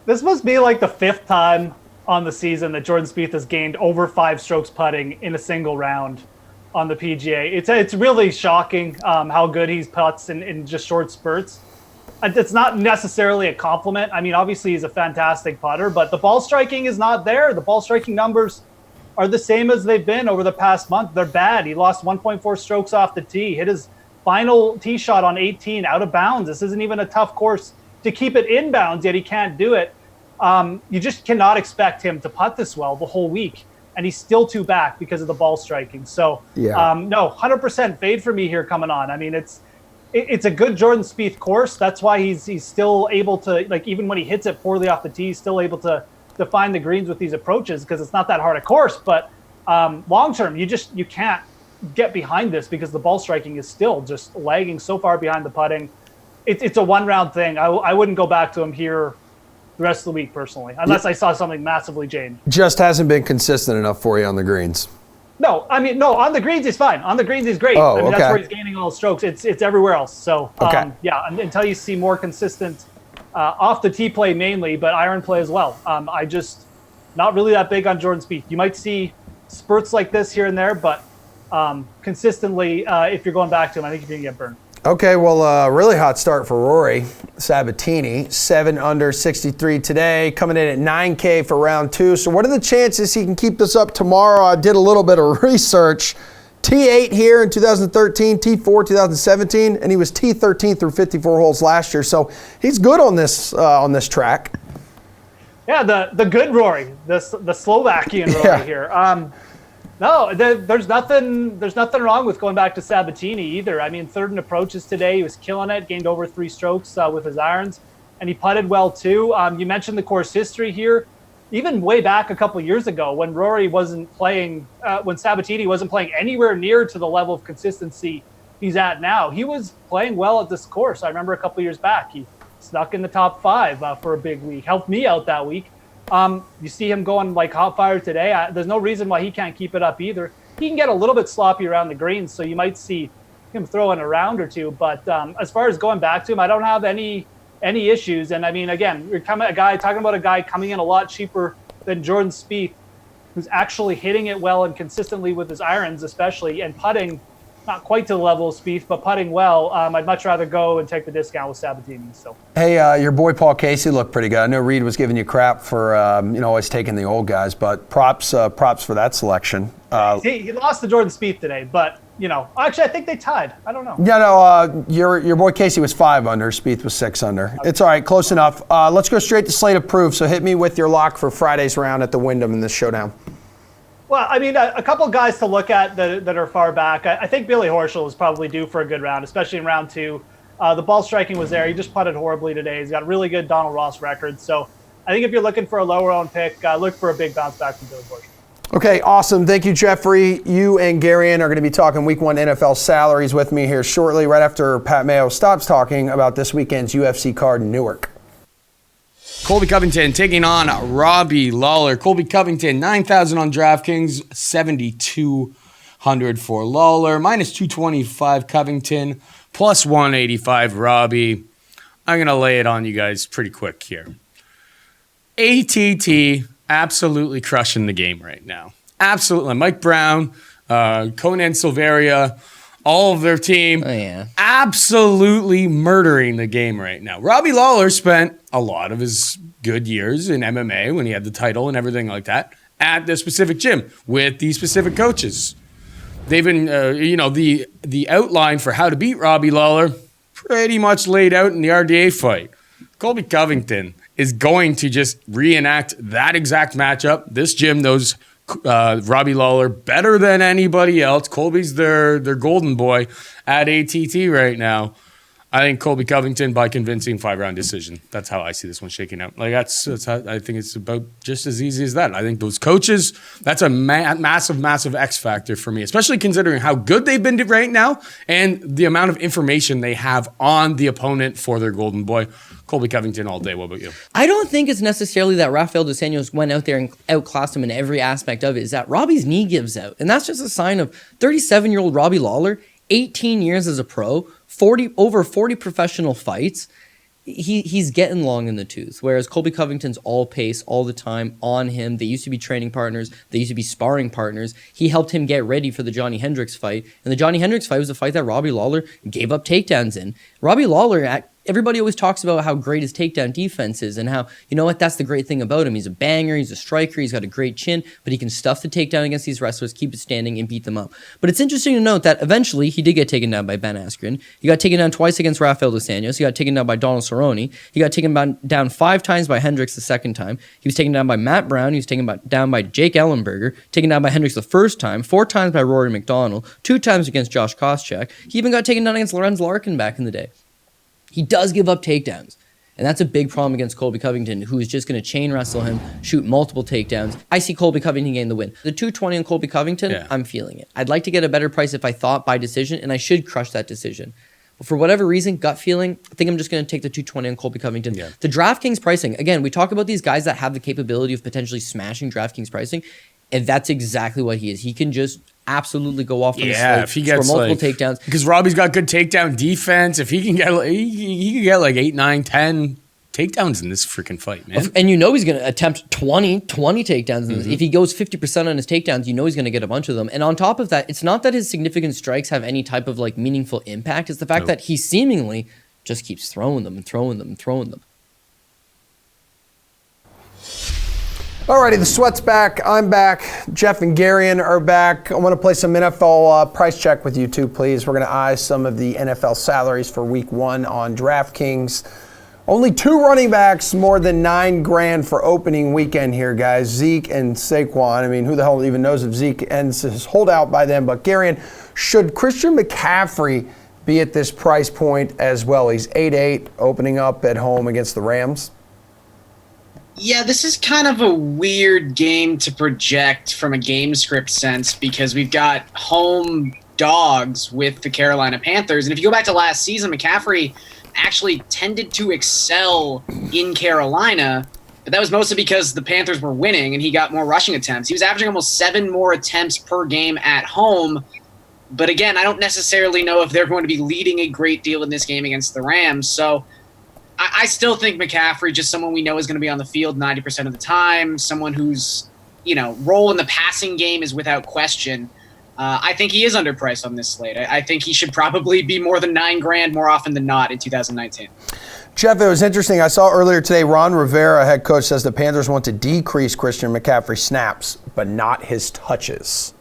This must be like the 5th time on the season that Jordan Spieth has gained over 5 strokes putting in a single round on the PGA. It's really shocking how good he putts in just short spurts. It's not necessarily a compliment. I mean, obviously he's a fantastic putter, but the ball striking is not there. The ball striking numbers are the same as they've been over the past month. They're bad. He lost 1.4 strokes off the tee, hit his final tee shot on 18 out of bounds. This isn't even a tough course to keep it inbounds, yet he can't do it. You just cannot expect him to putt this well the whole week. And he's still 2 back because of the ball striking. So, no, 100% fade for me here coming on. I mean, it's a good Jordan Spieth course. That's why he's still able to, like, even when he hits it poorly off the tee, he's still able to find the greens with these approaches because it's not that hard a course. But long term, you can't get behind this because the ball striking is still just lagging so far behind the putting. It's a 1-round thing. I wouldn't go back to him here the rest of the week personally, unless I saw something massively change. Just hasn't been consistent enough for you on the greens. No, I mean, no, on the greens he's fine. On the greens he's great. Oh, I mean, okay. that's where he's gaining all the strokes. It's everywhere else. So, okay. Until you see more consistent off the tee play mainly, but iron play as well. I just not really that big on Jordan Spieth. You might see spurts like this here and there, but consistently, if you're going back to him, I think you're going to get burned. Okay, well, really hot start for Rory Sabatini. 7 under, 63 today, coming in at 9K for round 2. So what are the chances he can keep this up tomorrow? I did a little bit of research. T8 here in 2013, T4 2017, and he was T13 through 54 holes last year. So he's good on this track. Yeah, the good Rory, the Slovakian Rory here. No, there's nothing wrong with going back to Sabatini either. I mean, 3rd in approaches today. He was killing it, gained over 3 strokes with his irons, and he putted well too. You mentioned the course history here. Even way back a couple years ago when Rory wasn't playing, when Sabatini wasn't playing anywhere near to the level of consistency he's at now, he was playing well at this course. I remember a couple years back, he snuck in the top 5 for a big week. Helped me out that week. You see him going like hot fire today. There's no reason why he can't keep it up either. He can get a little bit sloppy around the greens, so you might see him throw in a round or 2. But as far as going back to him, I don't have any issues. And I mean, again, you're talking about a guy coming in a lot cheaper than Jordan Spieth, who's actually hitting it well and consistently with his irons, especially, and putting not quite to the level of Spieth, but putting well. I'd much rather go and take the discount with Sabatini. So, hey, your boy Paul Casey looked pretty good. I know Reed was giving you crap for always taking the old guys, but props for that selection. He lost to Jordan Spieth today, but actually I think they tied. I don't know. Yeah, no, your boy Casey was 5 under. Spieth was 6 under. Okay. It's all right, close enough. Let's go straight to slate of proof. So hit me with your lock for Friday's round at the Wyndham in this showdown. Well, I mean, a couple of guys to look at that are far back. I think Billy Horschel is probably due for a good round, especially in round 2. The ball striking was there. He just putted horribly today. He's got a really good Donald Ross record. So I think if you're looking for a lower-owned pick, look for a big bounce back from Billy Horschel. Okay, awesome. Thank you, Jeffrey. You and Garion are going to be talking Week 1 NFL salaries with me here shortly, right after Pat Mayo stops talking about this weekend's UFC card in Newark. Colby Covington taking on Robbie Lawler. Colby Covington, 9,000 on DraftKings, 7,200 for Lawler, minus 225 Covington, plus 185 Robbie. I'm going to lay it on you guys pretty quick here. ATT absolutely crushing the game right now. Absolutely. Mike Brown, Conan Silveria, all of their team, absolutely murdering the game right now. Robbie Lawler spent a lot of his good years in MMA when he had the title and everything like that at the specific gym with these specific coaches. They've been, the outline for how to beat Robbie Lawler pretty much laid out in the RDA fight. Colby Covington is going to just reenact that exact matchup. This gym knows Robbie Lawler better than anybody else. Colby's their golden boy at ATT right now. I think Colby Covington by convincing 5-round decision. That's how I see this one shaking out. Like that's how I think it's about just as easy as that. I think those coaches, that's a massive X factor for me, especially considering how good they've been right now and the amount of information they have on the opponent for their golden boy. Colby Covington all day. What about you? I don't think it's necessarily that Rafael dos Anjos went out there and outclassed him in every aspect of it. Is that Robbie's knee gives out. And that's just a sign of 37-year-old Robbie Lawler, 18 years as a pro, over 40 professional fights. He's getting long in the tooth, whereas Colby Covington's all pace all the time on him. They used to be training partners. They used to be sparring partners. He helped him get ready for the Johnny Hendricks fight. And the Johnny Hendricks fight was a fight that Robbie Lawler gave up takedowns in. Robbie Lawler, everybody always talks about how great his takedown defense is and how, you know what, that's the great thing about him. He's a banger, he's a striker, he's got a great chin, but he can stuff the takedown against these wrestlers, keep it standing, and beat them up. But it's interesting to note that eventually he did get taken down by Ben Askren. He got taken down twice against Rafael dos Anjos. He got taken down by Donald Cerrone. He got taken down 5 times by Hendricks the second time. He was taken down by Matt Brown. He was taken down by Jake Ellenberger. Taken down by Hendricks the first time. 4 times by Rory McDonald. 2 times against Josh Koscheck. He even got taken down against Lorenz Larkin back in the day. He does give up takedowns. And that's a big problem against Colby Covington, who is just going to chain wrestle him, shoot multiple takedowns. I see Colby Covington getting the win. The 220 on Colby Covington, I'm feeling it. I'd like to get a better price if I thought by decision, and I should crush that decision. But for whatever reason, gut feeling, I think I'm just going to take the 220 on Colby Covington. Yeah. The DraftKings pricing, again, we talk about these guys that have the capability of potentially smashing DraftKings pricing, and that's exactly what he is. He can just absolutely go off on his slate, if he gets multiple takedowns. Because Robbie's got good takedown defense. If he can get he can get like 8, 9, 10 takedowns in this freaking fight, man. And you know he's going to attempt 20 takedowns in this. If he goes 50% on his takedowns, you know he's going to get a bunch of them. And on top of that, it's not that his significant strikes have any type of like meaningful impact. It's the fact that he seemingly just keeps throwing them and throwing them and throwing them. Alrighty, the sweat's back. I'm back. Jeff and Garion are back. I want to play some NFL price check with you two, please. We're going to eye some of the NFL salaries for Week 1 on DraftKings. Only 2 running backs, more than $9,000 for opening weekend here, guys. Zeke and Saquon. I mean, who the hell even knows if Zeke ends his holdout by then? But Garion, should Christian McCaffrey be at this price point as well? He's 8-8, opening up at home against the Rams. Yeah, this is kind of a weird game to project from a game script sense because we've got home dogs with the Carolina Panthers. And if you go back to last season, McCaffrey actually tended to excel in Carolina, but that was mostly because the Panthers were winning and he got more rushing attempts. He was averaging almost 7 more attempts per game at home. But again, I don't necessarily know if they're going to be leading a great deal in this game against the Rams. So I still think McCaffrey, just someone we know is going to be on the field 90% of the time, someone whose, role in the passing game is without question. I think he is underpriced on this slate. I think he should probably be more than $9,000 more often than not in 2019. Jeff, it was interesting. I saw earlier today, Ron Rivera, head coach, says the Panthers want to decrease Christian McCaffrey snaps, but not his touches.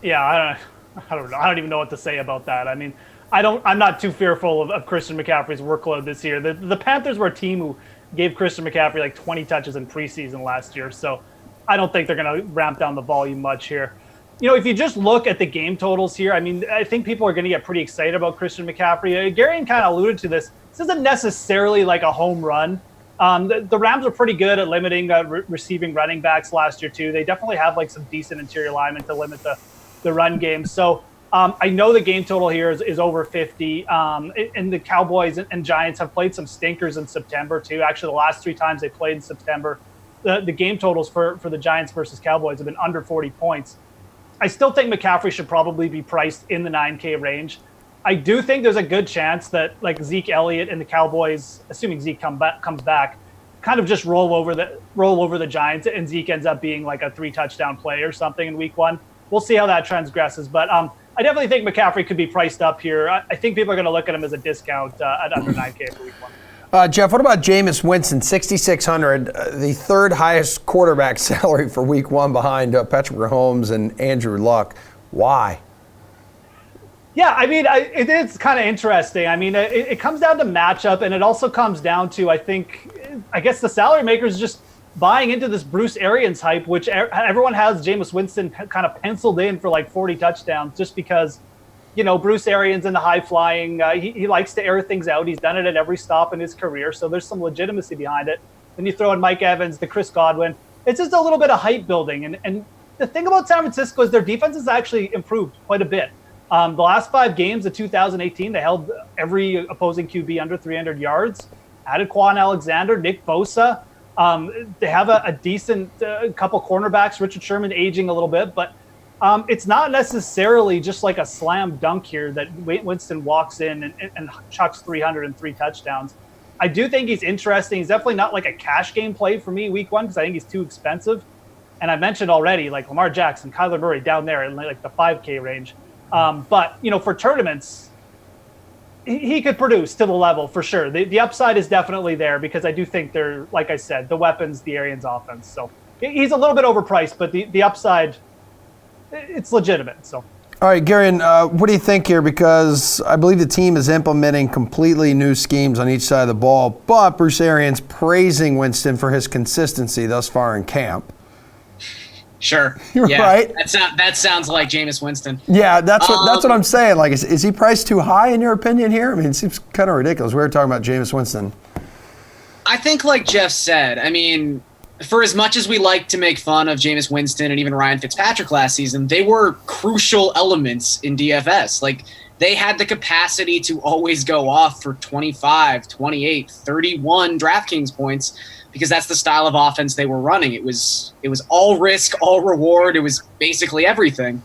Yeah, I don't know. I don't even know what to say about that. I mean, I'm not too fearful of Christian McCaffrey's workload this year. The Panthers were a team who gave Christian McCaffrey like 20 touches in preseason last year, so I don't think they're going to ramp down the volume much here. If you just look at the game totals here, I mean, I think people are going to get pretty excited about Christian McCaffrey. Garion kind of alluded to this. This isn't necessarily like a home run The Rams are pretty good at limiting receiving running backs last year too. They definitely have like some decent interior linemen to limit the run game. So I know the game total here is over 50. And the Cowboys and Giants have played some stinkers in September too. Actually, the last 3 times they played in September, the game totals for the Giants versus Cowboys have been under 40 points. I still think McCaffrey should probably be priced in the 9K range. I do think there's a good chance that like Zeke Elliott and the Cowboys, assuming Zeke comes back, kind of just roll over the Giants, and Zeke ends up being like a 3-touchdown play or something in week 1. We'll see how that transgresses. But I definitely think McCaffrey could be priced up here. I think people are going to look at him as a discount at under 9K for week 1. Jeff, what about Jameis Winston, 6,600, the third highest quarterback salary for week 1 behind Patrick Mahomes and Andrew Luck? Why? Yeah, I mean, it is kind of interesting. I mean, it comes down to matchup, and it also comes down to, I guess the salary makers just buying into this Bruce Arians hype, which everyone has Jameis Winston kind of penciled in for like 40 touchdowns just because, Bruce Arians in the high flying, he likes to air things out. He's done it at every stop in his career, so there's some legitimacy behind it. Then you throw in Mike Evans, the Chris Godwin. It's just a little bit of hype building. And the thing about San Francisco is their defense has actually improved quite a bit. The last 5 games of 2018, they held every opposing QB under 300 yards, added Quan Alexander, Nick Bosa. They have a decent couple cornerbacks, Richard Sherman aging a little bit, but it's not necessarily just like a slam dunk here that Winston walks in and chucks 303 touchdowns. I do think he's interesting. He's definitely not like a cash game play for me week 1 because I think he's too expensive. And I mentioned already, like Lamar Jackson, Kyler Murray down there in like the 5K range. But, for tournaments, he could produce to the level for sure. The upside is definitely there because I do think they're, like I said, the weapons, the Arians offense. So he's a little bit overpriced, but the upside, it's legitimate. So. All right, Garion, what do you think here? Because I believe the team is implementing completely new schemes on each side of the ball, but Bruce Arians praising Winston for his consistency thus far in camp. Sure. Yeah. Right? That sounds like Jameis Winston. Yeah, that's what I'm saying. Like, is he priced too high in your opinion here? I mean, it seems kind of ridiculous. We were talking about Jameis Winston. I think, like Jeff said, I mean, for as much as we like to make fun of Jameis Winston and even Ryan Fitzpatrick last season, they were crucial elements in DFS. Like, they had the capacity to always go off for 25, 28, 31 DraftKings points because that's the style of offense they were running. It was all risk, all reward. It was basically everything.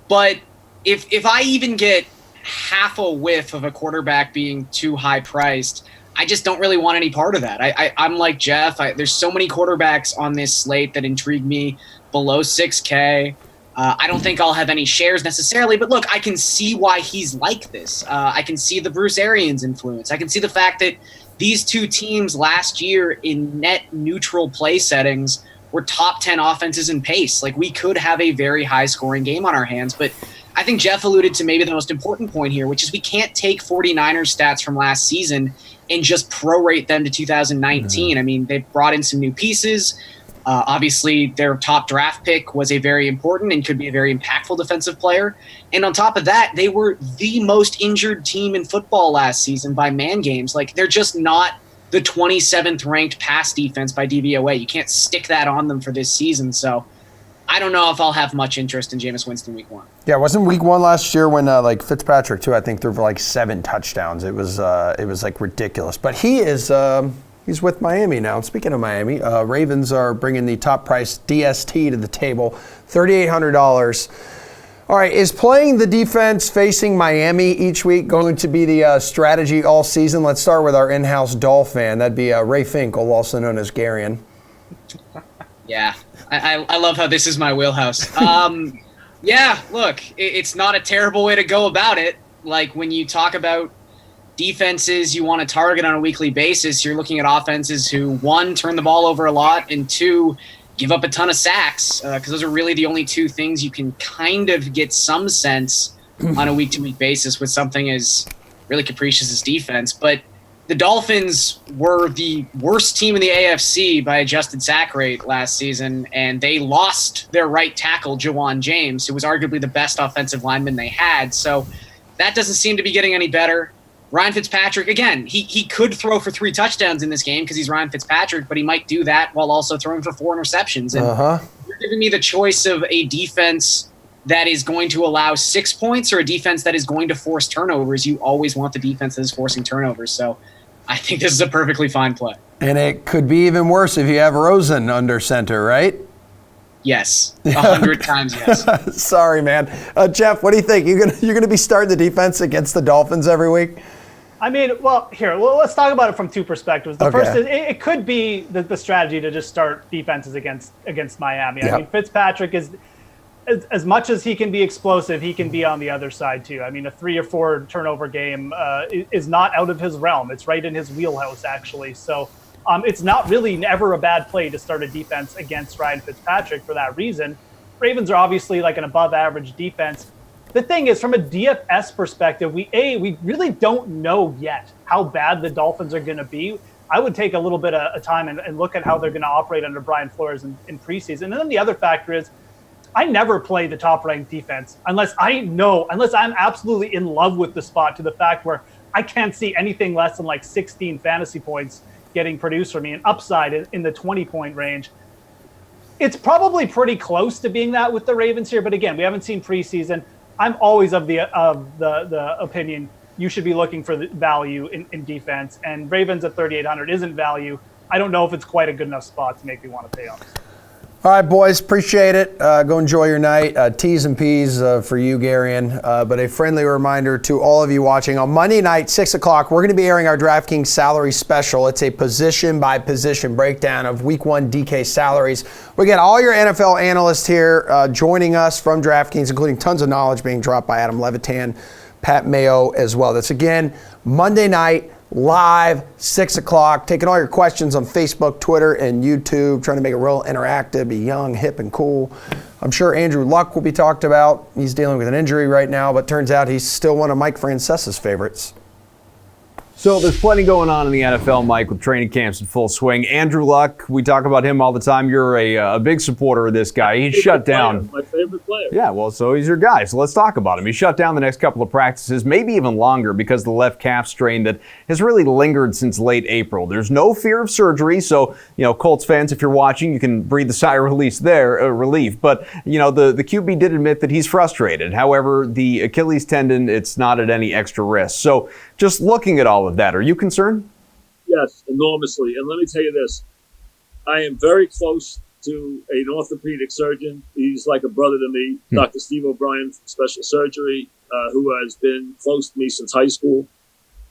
But if I even get half a whiff of a quarterback being too high priced, I just don't really want any part of that. I'm like Jeff. There's so many quarterbacks on this slate that intrigue me below 6K. I don't think I'll have any shares necessarily, but look, I can see why he's like this. I can see the Bruce Arians influence. I can see the fact that these two teams last year in net neutral play settings were top 10 offenses in pace. Like, we could have a very high scoring game on our hands, but I think Jeff alluded to maybe the most important point here, which is we can't take 49ers stats from last season and just prorate them to 2019. I mean, they brought in some new pieces. Obviously, their top draft pick was a very important and could be a very impactful defensive player. And on top of that, they were the most injured team in football last season by man games. Like, they're just not the 27th ranked pass defense by DVOA. You can't stick that on them for this season. So I don't know if I'll have much interest in Jameis Winston week 1. Yeah, wasn't week 1 last year when like Fitzpatrick too, I think, threw for like 7 touchdowns. It was like ridiculous. But he is he's with Miami now. Speaking of Miami, Ravens are bringing the top price DST to the table, $3,800. All right, is playing the defense facing Miami each week going to be the strategy all season? Let's start with our in-house Doll fan. That'd be Ray Finkel, also known as Garion. Yeah, I love how this is my wheelhouse. Yeah, look, it's not a terrible way to go about it. Like, when you talk about defenses you want to target on a weekly basis, you're looking at offenses who, 1, turn the ball over a lot, and 2, give up a ton of sacks, because those are really the only 2 things you can kind of get some sense on a week-to-week basis with something as really capricious as defense. But the Dolphins were the worst team in the AFC by adjusted sack rate last season, and they lost their right tackle, Jawan James, who was arguably the best offensive lineman they had. So that doesn't seem to be getting any better. Ryan Fitzpatrick, again, he could throw for 3 touchdowns in this game because he's Ryan Fitzpatrick, but he might do that while also throwing for 4 interceptions. And you're giving me the choice of a defense that is going to allow 6 points or a defense that is going to force turnovers. You always want the defense that is forcing turnovers. So I think this is a perfectly fine play. And it could be even worse if you have Rosen under center, right? Yes, 100 times yes. Sorry, man. Jeff, what do you think? You're gonna be starting the defense against the Dolphins every week? I mean, well, let's talk about it from 2 perspectives. The first is it could be the strategy to just start defenses against Miami. I mean, Fitzpatrick is, as much as he can be explosive, he can be on the other side too. I mean, a 3 or 4 turnover game is not out of his realm. It's right in his wheelhouse, actually. So it's not really ever a bad play to start a defense against Ryan Fitzpatrick for that reason. Ravens are obviously like an above average defense. The thing is, from a DFS perspective, we really don't know yet how bad the Dolphins are going to be. I would take a little bit of time and look at how they're going to operate under Brian Flores in preseason. And then the other factor is, I never play the top-ranked defense unless I'm absolutely in love with the spot to the fact where I can't see anything less than like 16 fantasy points getting produced for me, an upside in the 20-point range. It's probably pretty close to being that with the Ravens here, but again, we haven't seen preseason. I'm always of the opinion you should be looking for the value in defense, and Ravens at 3,800 isn't value. I don't know if it's quite a good enough spot to make me want to pay on this. All right, boys, appreciate it. Go enjoy your night. T's and P's for you, Garion. But a friendly reminder to all of you watching, on Monday night, 6 o'clock, we're going to be airing our DraftKings salary special. It's a position-by-position breakdown of Week 1 DK salaries. We got all your NFL analysts here joining us from DraftKings, including tons of knowledge being dropped by Adam Levitan, Pat Mayo as well. That's, again, Monday night, live, 6 o'clock, taking all your questions on Facebook, Twitter, and YouTube, trying to make it real interactive, be young, hip, and cool. I'm sure Andrew Luck will be talked about. He's dealing with an injury right now, but turns out he's still one of Mike Francesa's favorites. So there's plenty going on in the NFL, Mike, with training camps in full swing. Andrew Luck, we talk about him all the time. You're a big supporter of this guy. He's shut down. My favorite player. Yeah, well, so he's your guy. So let's talk about him. He shut down the next couple of practices, maybe even longer, because of the left calf strain that has really lingered since late April. There's no fear of surgery, so Colts fans, if you're watching, you can breathe a sigh of relief. But the QB did admit that he's frustrated. However, the Achilles tendon, it's not at any extra risk. So just looking at all of that, are you concerned? Yes, enormously. And let me tell you this. I am very close to an orthopedic surgeon. He's like a brother to me, Dr. Steve O'Brien from Special Surgery, who has been close to me since high school.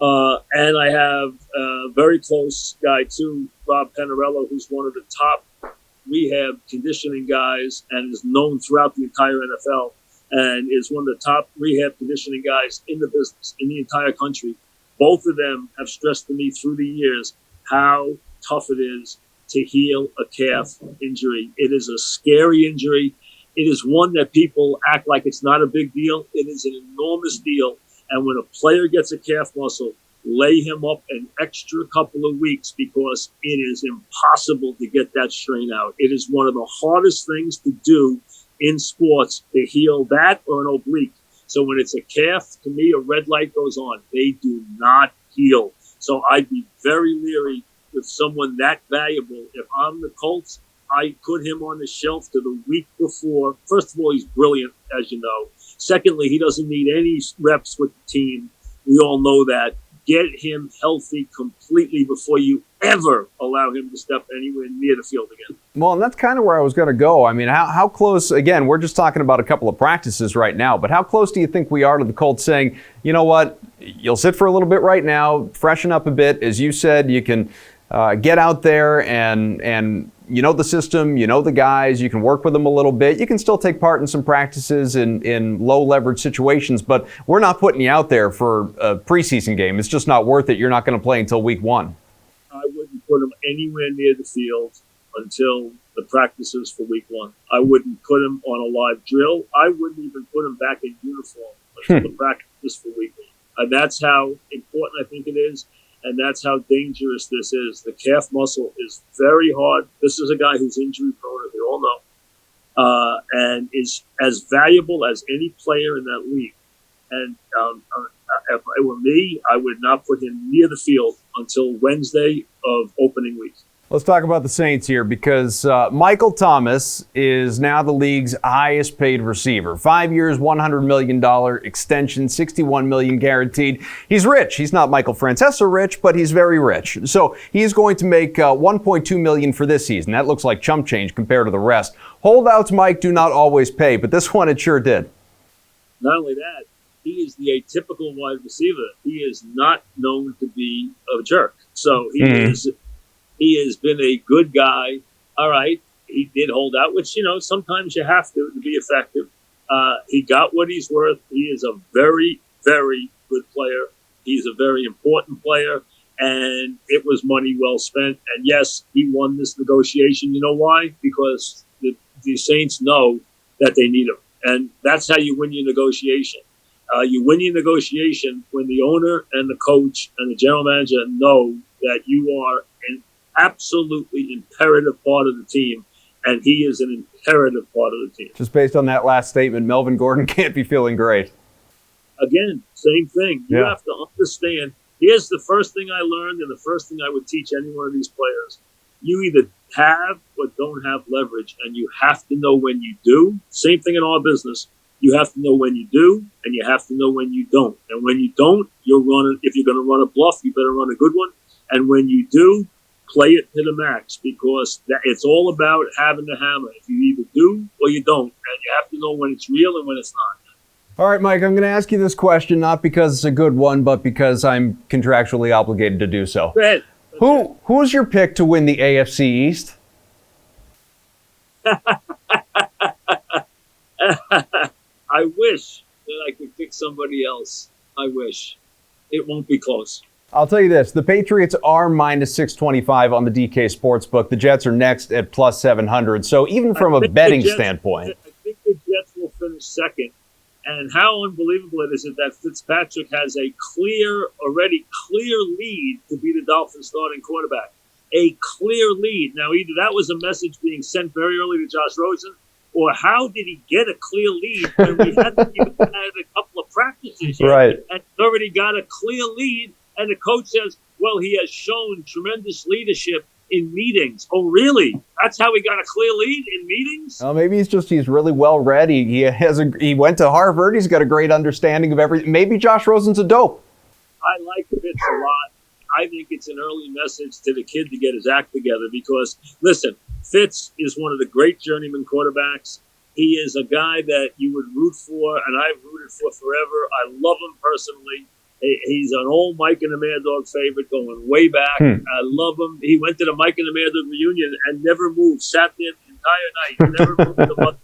And I have a very close guy, too, Rob Panarello, who's one of the top rehab conditioning guys and is known throughout the entire NFL and is one of the top rehab conditioning guys in the business, in the entire country. Both of them have stressed to me through the years how tough it is to heal a calf injury. It is a scary injury. It is one that people act like it's not a big deal. It is an enormous deal. And when a player gets a calf muscle, lay him up an extra couple of weeks because it is impossible to get that strain out. It is one of the hardest things to do in sports, to heal that or an oblique. So when it's a calf, to me, a red light goes on. They do not heal. So I'd be very leery with someone that valuable. If I'm the Colts, I put him on the shelf to the week before. First of all, he's brilliant, as you know. Secondly, he doesn't need any reps with the team. We all know that. Get him healthy completely before you ever allow him to step anywhere near the field again. Well, and that's kind of where I was going to go. I mean, how close, again, we're just talking about a couple of practices right now, but how close do you think we are to the Colts saying, you know what, you'll sit for a little bit right now, freshen up a bit. As you said, you can get out there and you know the system, you know the guys, you can work with them a little bit. You can still take part in some practices in low leverage situations, but we're not putting you out there for a preseason game. It's just not worth it. You're not going to play until week 1. I wouldn't put him anywhere near the field until the practices for week 1. I wouldn't put him on a live drill. I wouldn't even put him back in uniform until the practices for week 1. And that's how important I think it is. And that's how dangerous this is. The calf muscle is very hard. This is a guy who's injury prone, as we all know, and is as valuable as any player in that league. And if it were me, I would not put him near the field until Wednesday of opening week. Let's talk about the Saints here because Michael Thomas is now the league's highest paid receiver. 5 years, $100 million extension, $61 million guaranteed. He's rich. He's not Michael Francesa rich, but he's very rich. So he's going to make $1.2 million for this season. That looks like chump change compared to the rest. Holdouts, Mike, do not always pay, but this one it sure did. Not only that, he is the atypical wide receiver. He is not known to be a jerk. So he has been a good guy. All right, he did hold out, which, sometimes you have to be effective. He got what he's worth. He is a very, very good player. He's a very important player, and it was money well spent. And yes, he won this negotiation. You know why? Because the Saints know that they need him. And that's how you win your negotiation. You win your negotiation when the owner and the coach and the general manager know that you are an absolutely imperative part of the team, and he is an imperative part of the team. Just based on that last statement, Melvin Gordon can't be feeling great. Again, same thing. You have to understand. Here's the first thing I learned, and the first thing I would teach any one of these players. You either have or don't have leverage, and you have to know when you do. Same thing in our business. You have to know when you do, and you have to know when you don't. And when you don't, if you're going to run a bluff, you better run a good one. And when you do, play it to the max, because it's all about having the hammer. If you either do or you don't, and you have to know when it's real and when it's not. All right, Mike, I'm going to ask you this question, not because it's a good one, but because I'm contractually obligated to do so. Go ahead. Who's your pick to win the AFC East? I wish that I could pick somebody else. I wish. It won't be close. I'll tell you this. The Patriots are minus 625 on the DK Sportsbook. The Jets are next at plus 700. So even from a betting standpoint. I think the Jets will finish second. And how unbelievable it is that Fitzpatrick has a clear lead to be the Dolphins starting quarterback. A clear lead. Now, either that was a message being sent very early to Josh Rosen, or how did he get a clear lead when we hadn't even had a couple of practices yet? Right. And he's already got a clear lead, and the coach says, well, he has shown tremendous leadership in meetings. Oh, really? That's how he got a clear lead in meetings? Well, maybe he's really well read. He went to Harvard. He's got a great understanding of everything. Maybe Josh Rosen's a dope. I like Fitz a lot. I think it's an early message to the kid to get his act together because, listen, Fitz is one of the great journeyman quarterbacks. He is a guy that you would root for, and I've rooted for forever. I love him personally. He's an old Mike and the Mad Dog favorite going way back. I love him. He went to the Mike and the Mad Dog reunion and never moved. Sat there the entire night. Never moved the button.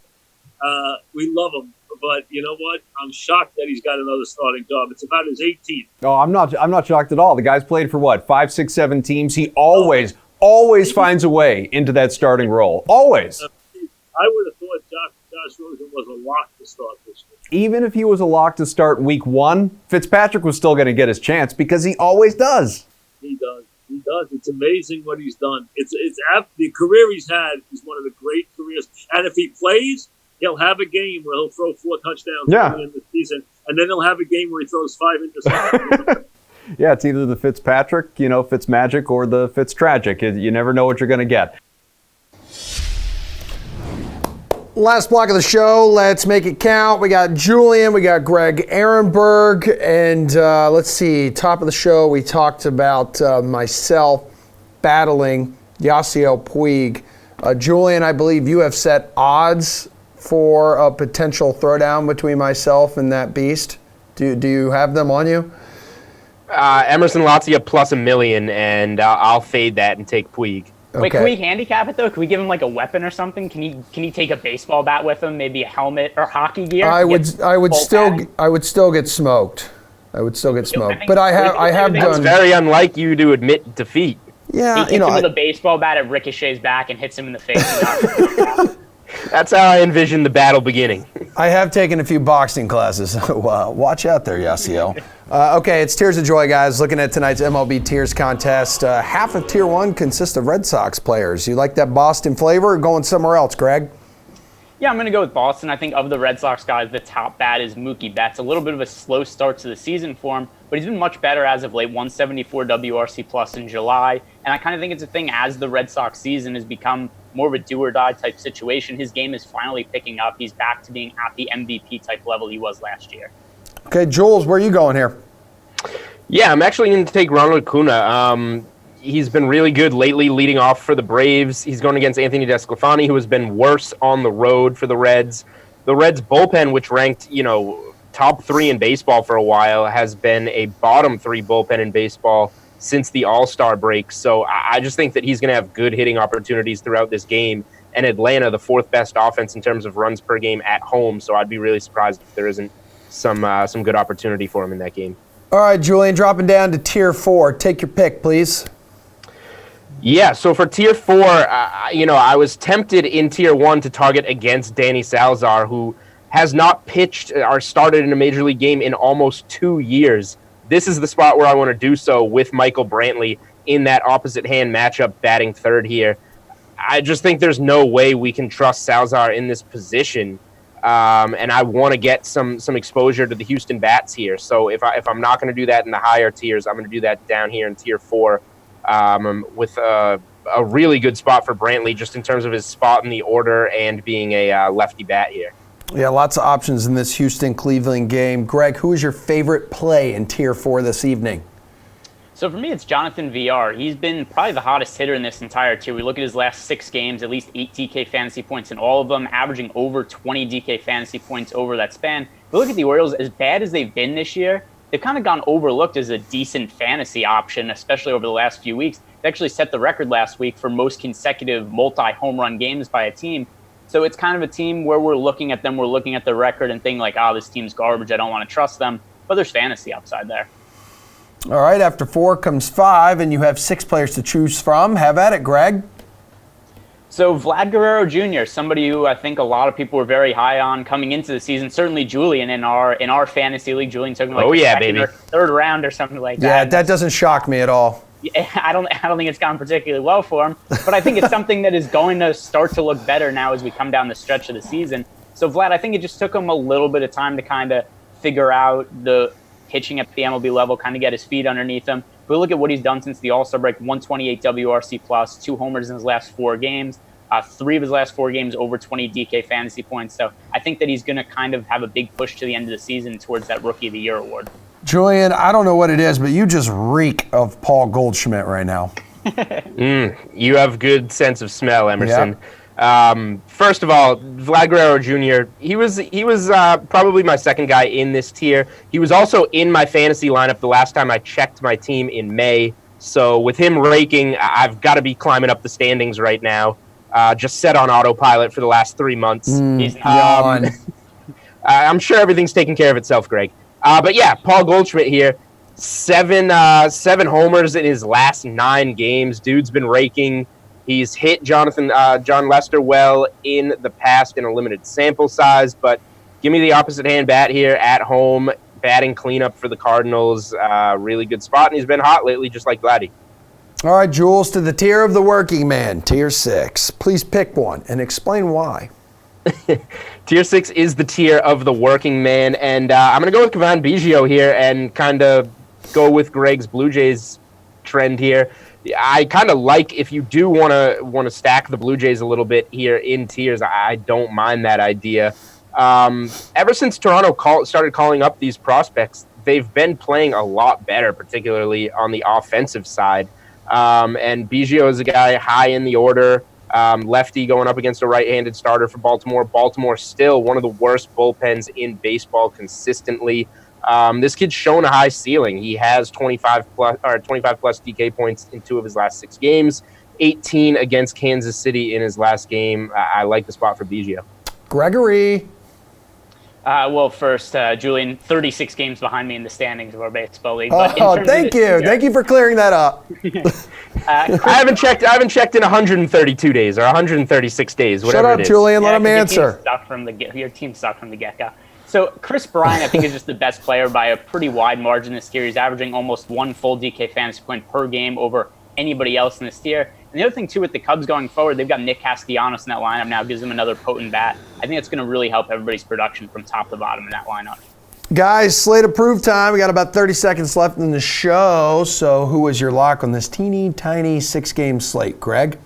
We love him. But you know what? I'm shocked that he's got another starting job. It's about his 18th. Oh, I'm not shocked at all. The guy's played for what, 5, 6, 7 teams. He always finds a way into that starting role. Always. I would have thought Josh Rosen was a lock to start this year. Even if he was a lock to start week 1, Fitzpatrick was still going to get his chance because he always does. He does. It's amazing what he's done. It's the career he's had is one of the great careers. And if he plays, he'll have a game where he'll throw 4 touchdowns at the end of the season, and then he'll have a game where he throws 5 interceptions. Yeah, it's either the Fitzpatrick, Fitzmagic, or the Fitztragic. You never know what you're going to get. Last block of the show, let's make it count. We got Julian, we got Greg Ehrenberg, and let's see, top of the show, we talked about myself battling Yasiel Puig. Julian, I believe you have set odds for a potential throwdown between myself and that beast. Do you have them on you? Emerson Lotzia plus $1 million, and I'll fade that and take Puig. Okay. Wait, can we handicap it though? Can we give him like a weapon or something? Can he take a baseball bat with him? Maybe a helmet or hockey gear? I would still get smoked. But I have done. It's very unlike you to admit defeat. Yeah, he hits him with a baseball bat, it ricochets back and hits him in the face. That's how I envision the battle beginning. I have taken a few boxing classes, so watch out there, Yasiel. Okay, it's Tears of Joy, guys. Looking at tonight's MLB Tears contest. Half of Tier 1 consists of Red Sox players. You like that Boston flavor or going somewhere else, Greg? Yeah, I'm going to go with Boston. I think of the Red Sox guys, the top bat is Mookie Betts. A little bit of a slow start to the season for him, but he's been much better as of late. 174 WRC plus in July. And I kind of think it's a thing as the Red Sox season has become more of a do-or-die type situation. His game is finally picking up. He's back to being at the MVP type level he was last year. Okay, Jules, where are you going here? Yeah, I'm actually going to take Ronald Acuna. He's been really good lately leading off for the Braves. He's going against Anthony DeSclafani, who has been worse on the road for the Reds. The Reds bullpen, which ranked, top 3 in baseball for a while, has been a bottom 3 bullpen in baseball since the All-Star break. So I just think that he's going to have good hitting opportunities throughout this game. And Atlanta, the 4th best offense in terms of runs per game at home. So I'd be really surprised if there isn't some good opportunity for him in that game. All right, Julian, dropping down to Tier 4. Take your pick, please. Yeah, so for Tier 4, I was tempted in Tier 1 to target against Danny Salazar, who has not pitched or started in a Major League game in almost 2 years. This is the spot where I want to do so with Michael Brantley in that opposite hand matchup batting third here. I just think there's no way we can trust Salazar in this position, and I want to get some exposure to the Houston bats here. So if I'm not going to do that in the higher tiers, I'm going to do that down here in Tier 4. With a really good spot for Brantley just in terms of his spot in the order and being a lefty bat here. Yeah, lots of options in this Houston-Cleveland game. Greg, who is your favorite play in Tier 4 this evening? So for me, it's Jonathan VR. He's been probably the hottest hitter in this entire tier. We look at his last 6 games, at least 8 DK fantasy points in all of them, averaging over 20 DK fantasy points over that span. We look at the Orioles, as bad as they've been this year, they've kind of gone overlooked as a decent fantasy option, especially over the last few weeks. They actually set the record last week for most consecutive multi-home run games by a team. So it's kind of a team where we're looking at them, we're looking at the record and thinking like, this team's garbage, I don't want to trust them. But there's fantasy upside there. All right, after 4 comes 5, and you have 6 players to choose from. Have at it, Greg. So Vlad Guerrero Jr., somebody who I think a lot of people were very high on coming into the season. Certainly Julian in our fantasy league. Julian took him like second or third round or something like that. Yeah, that doesn't shock me at all. I don't think it's gone particularly well for him, but I think it's something that is going to start to look better now as we come down the stretch of the season. So Vlad, I think it just took him a little bit of time to kind of figure out the pitching at the MLB level, kind of get his feet underneath him. But look at what he's done since the All-Star break: 128 WRC plus, 2 homers in his last 4 games. 3 of his last 4 games over 20 DK fantasy points. So I think that he's going to kind of have a big push to the end of the season towards that Rookie of the Year award. Julian, I don't know what it is, but you just reek of Paul Goldschmidt right now. You have good sense of smell, Emerson. Yep. First of all, Vlad Guerrero Jr., he was probably my second guy in this tier. He was also in my fantasy lineup the last time I checked my team in May. So with him raking, I've got to be climbing up the standings right now. Just set on autopilot for the last 3 months. I'm sure everything's taken care of itself, Greg. But yeah, Paul Goldschmidt here. 7 homers in his last 9 games. Dude's been raking. He's hit John Lester well in the past in a limited sample size, but give me the opposite hand bat here at home, batting cleanup for the Cardinals. Really good spot, and he's been hot lately, just like Vladdy. All right, Jules, to the tier of the working man, Tier 6. Please pick one and explain why. Tier 6 is the tier of the working man, and I'm going to go with Cavan Biggio here and kind of go with Greg's Blue Jays trend here. I kind of like, if you do want to stack the Blue Jays a little bit here in tiers, I don't mind that idea. Ever since Toronto started calling up these prospects, they've been playing a lot better, particularly on the offensive side. And Biggio is a guy high in the order, lefty going up against a right-handed starter for Baltimore. Baltimore still one of the worst bullpens in baseball consistently. This kid's shown a high ceiling. He has 25 plus DK points in 2 of his last 6 games, 18 against Kansas City in his last game. I like the spot for Biggio. Gregory. Well, first, Julian, 36 games behind me in the standings of our baseball league. Thank you. Thank you for clearing that up. I haven't checked in 132 days or 136 days, whatever Shut up, Julian. Let him answer. Your team sucked from the get-go. So Chris Bryant, I think, is just the best player by a pretty wide margin this year. He's averaging almost 1 full DK fantasy point per game over anybody else in this tier. And the other thing, too, with the Cubs going forward, they've got Nick Castellanos in that lineup now, gives them another potent bat. I think it's going to really help everybody's production from top to bottom in that lineup. Guys, slate approved time. We got about 30 seconds left in the show. So who was your lock on this teeny tiny 6-game slate, Greg?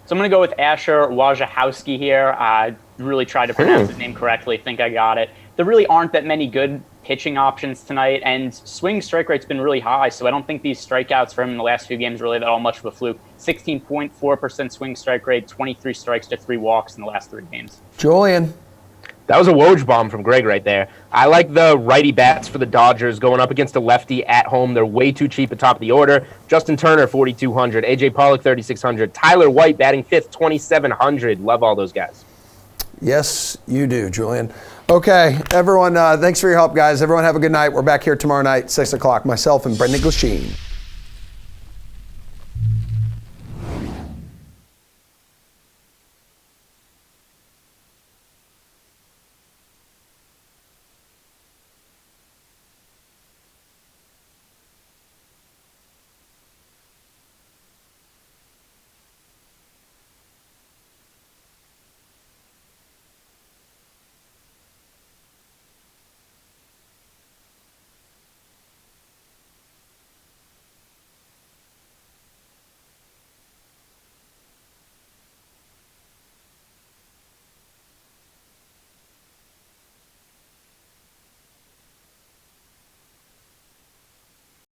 So I'm going to go with Asher Wojciechowski here. I really tried to pronounce his name correctly. Think I got it. There really aren't that many good pitching options tonight, and swing strike rate's been really high, so I don't think these strikeouts for him in the last few games really that all much of a fluke. 16.4% swing strike rate, 23 strikes to 3 walks in the last 3 games. Julian. That was a Woj bomb from Greg right there. I like the righty bats for the Dodgers going up against a lefty at home. They're way too cheap at top of the order. Justin Turner, 4,200. AJ Pollock, 3,600. Tyler White batting 5th, 2,700. Love all those guys. Yes, you do, Julian. Okay, everyone, thanks for your help, guys. Everyone have a good night. We're back here tomorrow night, 6 o'clock. Myself and Brendan Glasheen.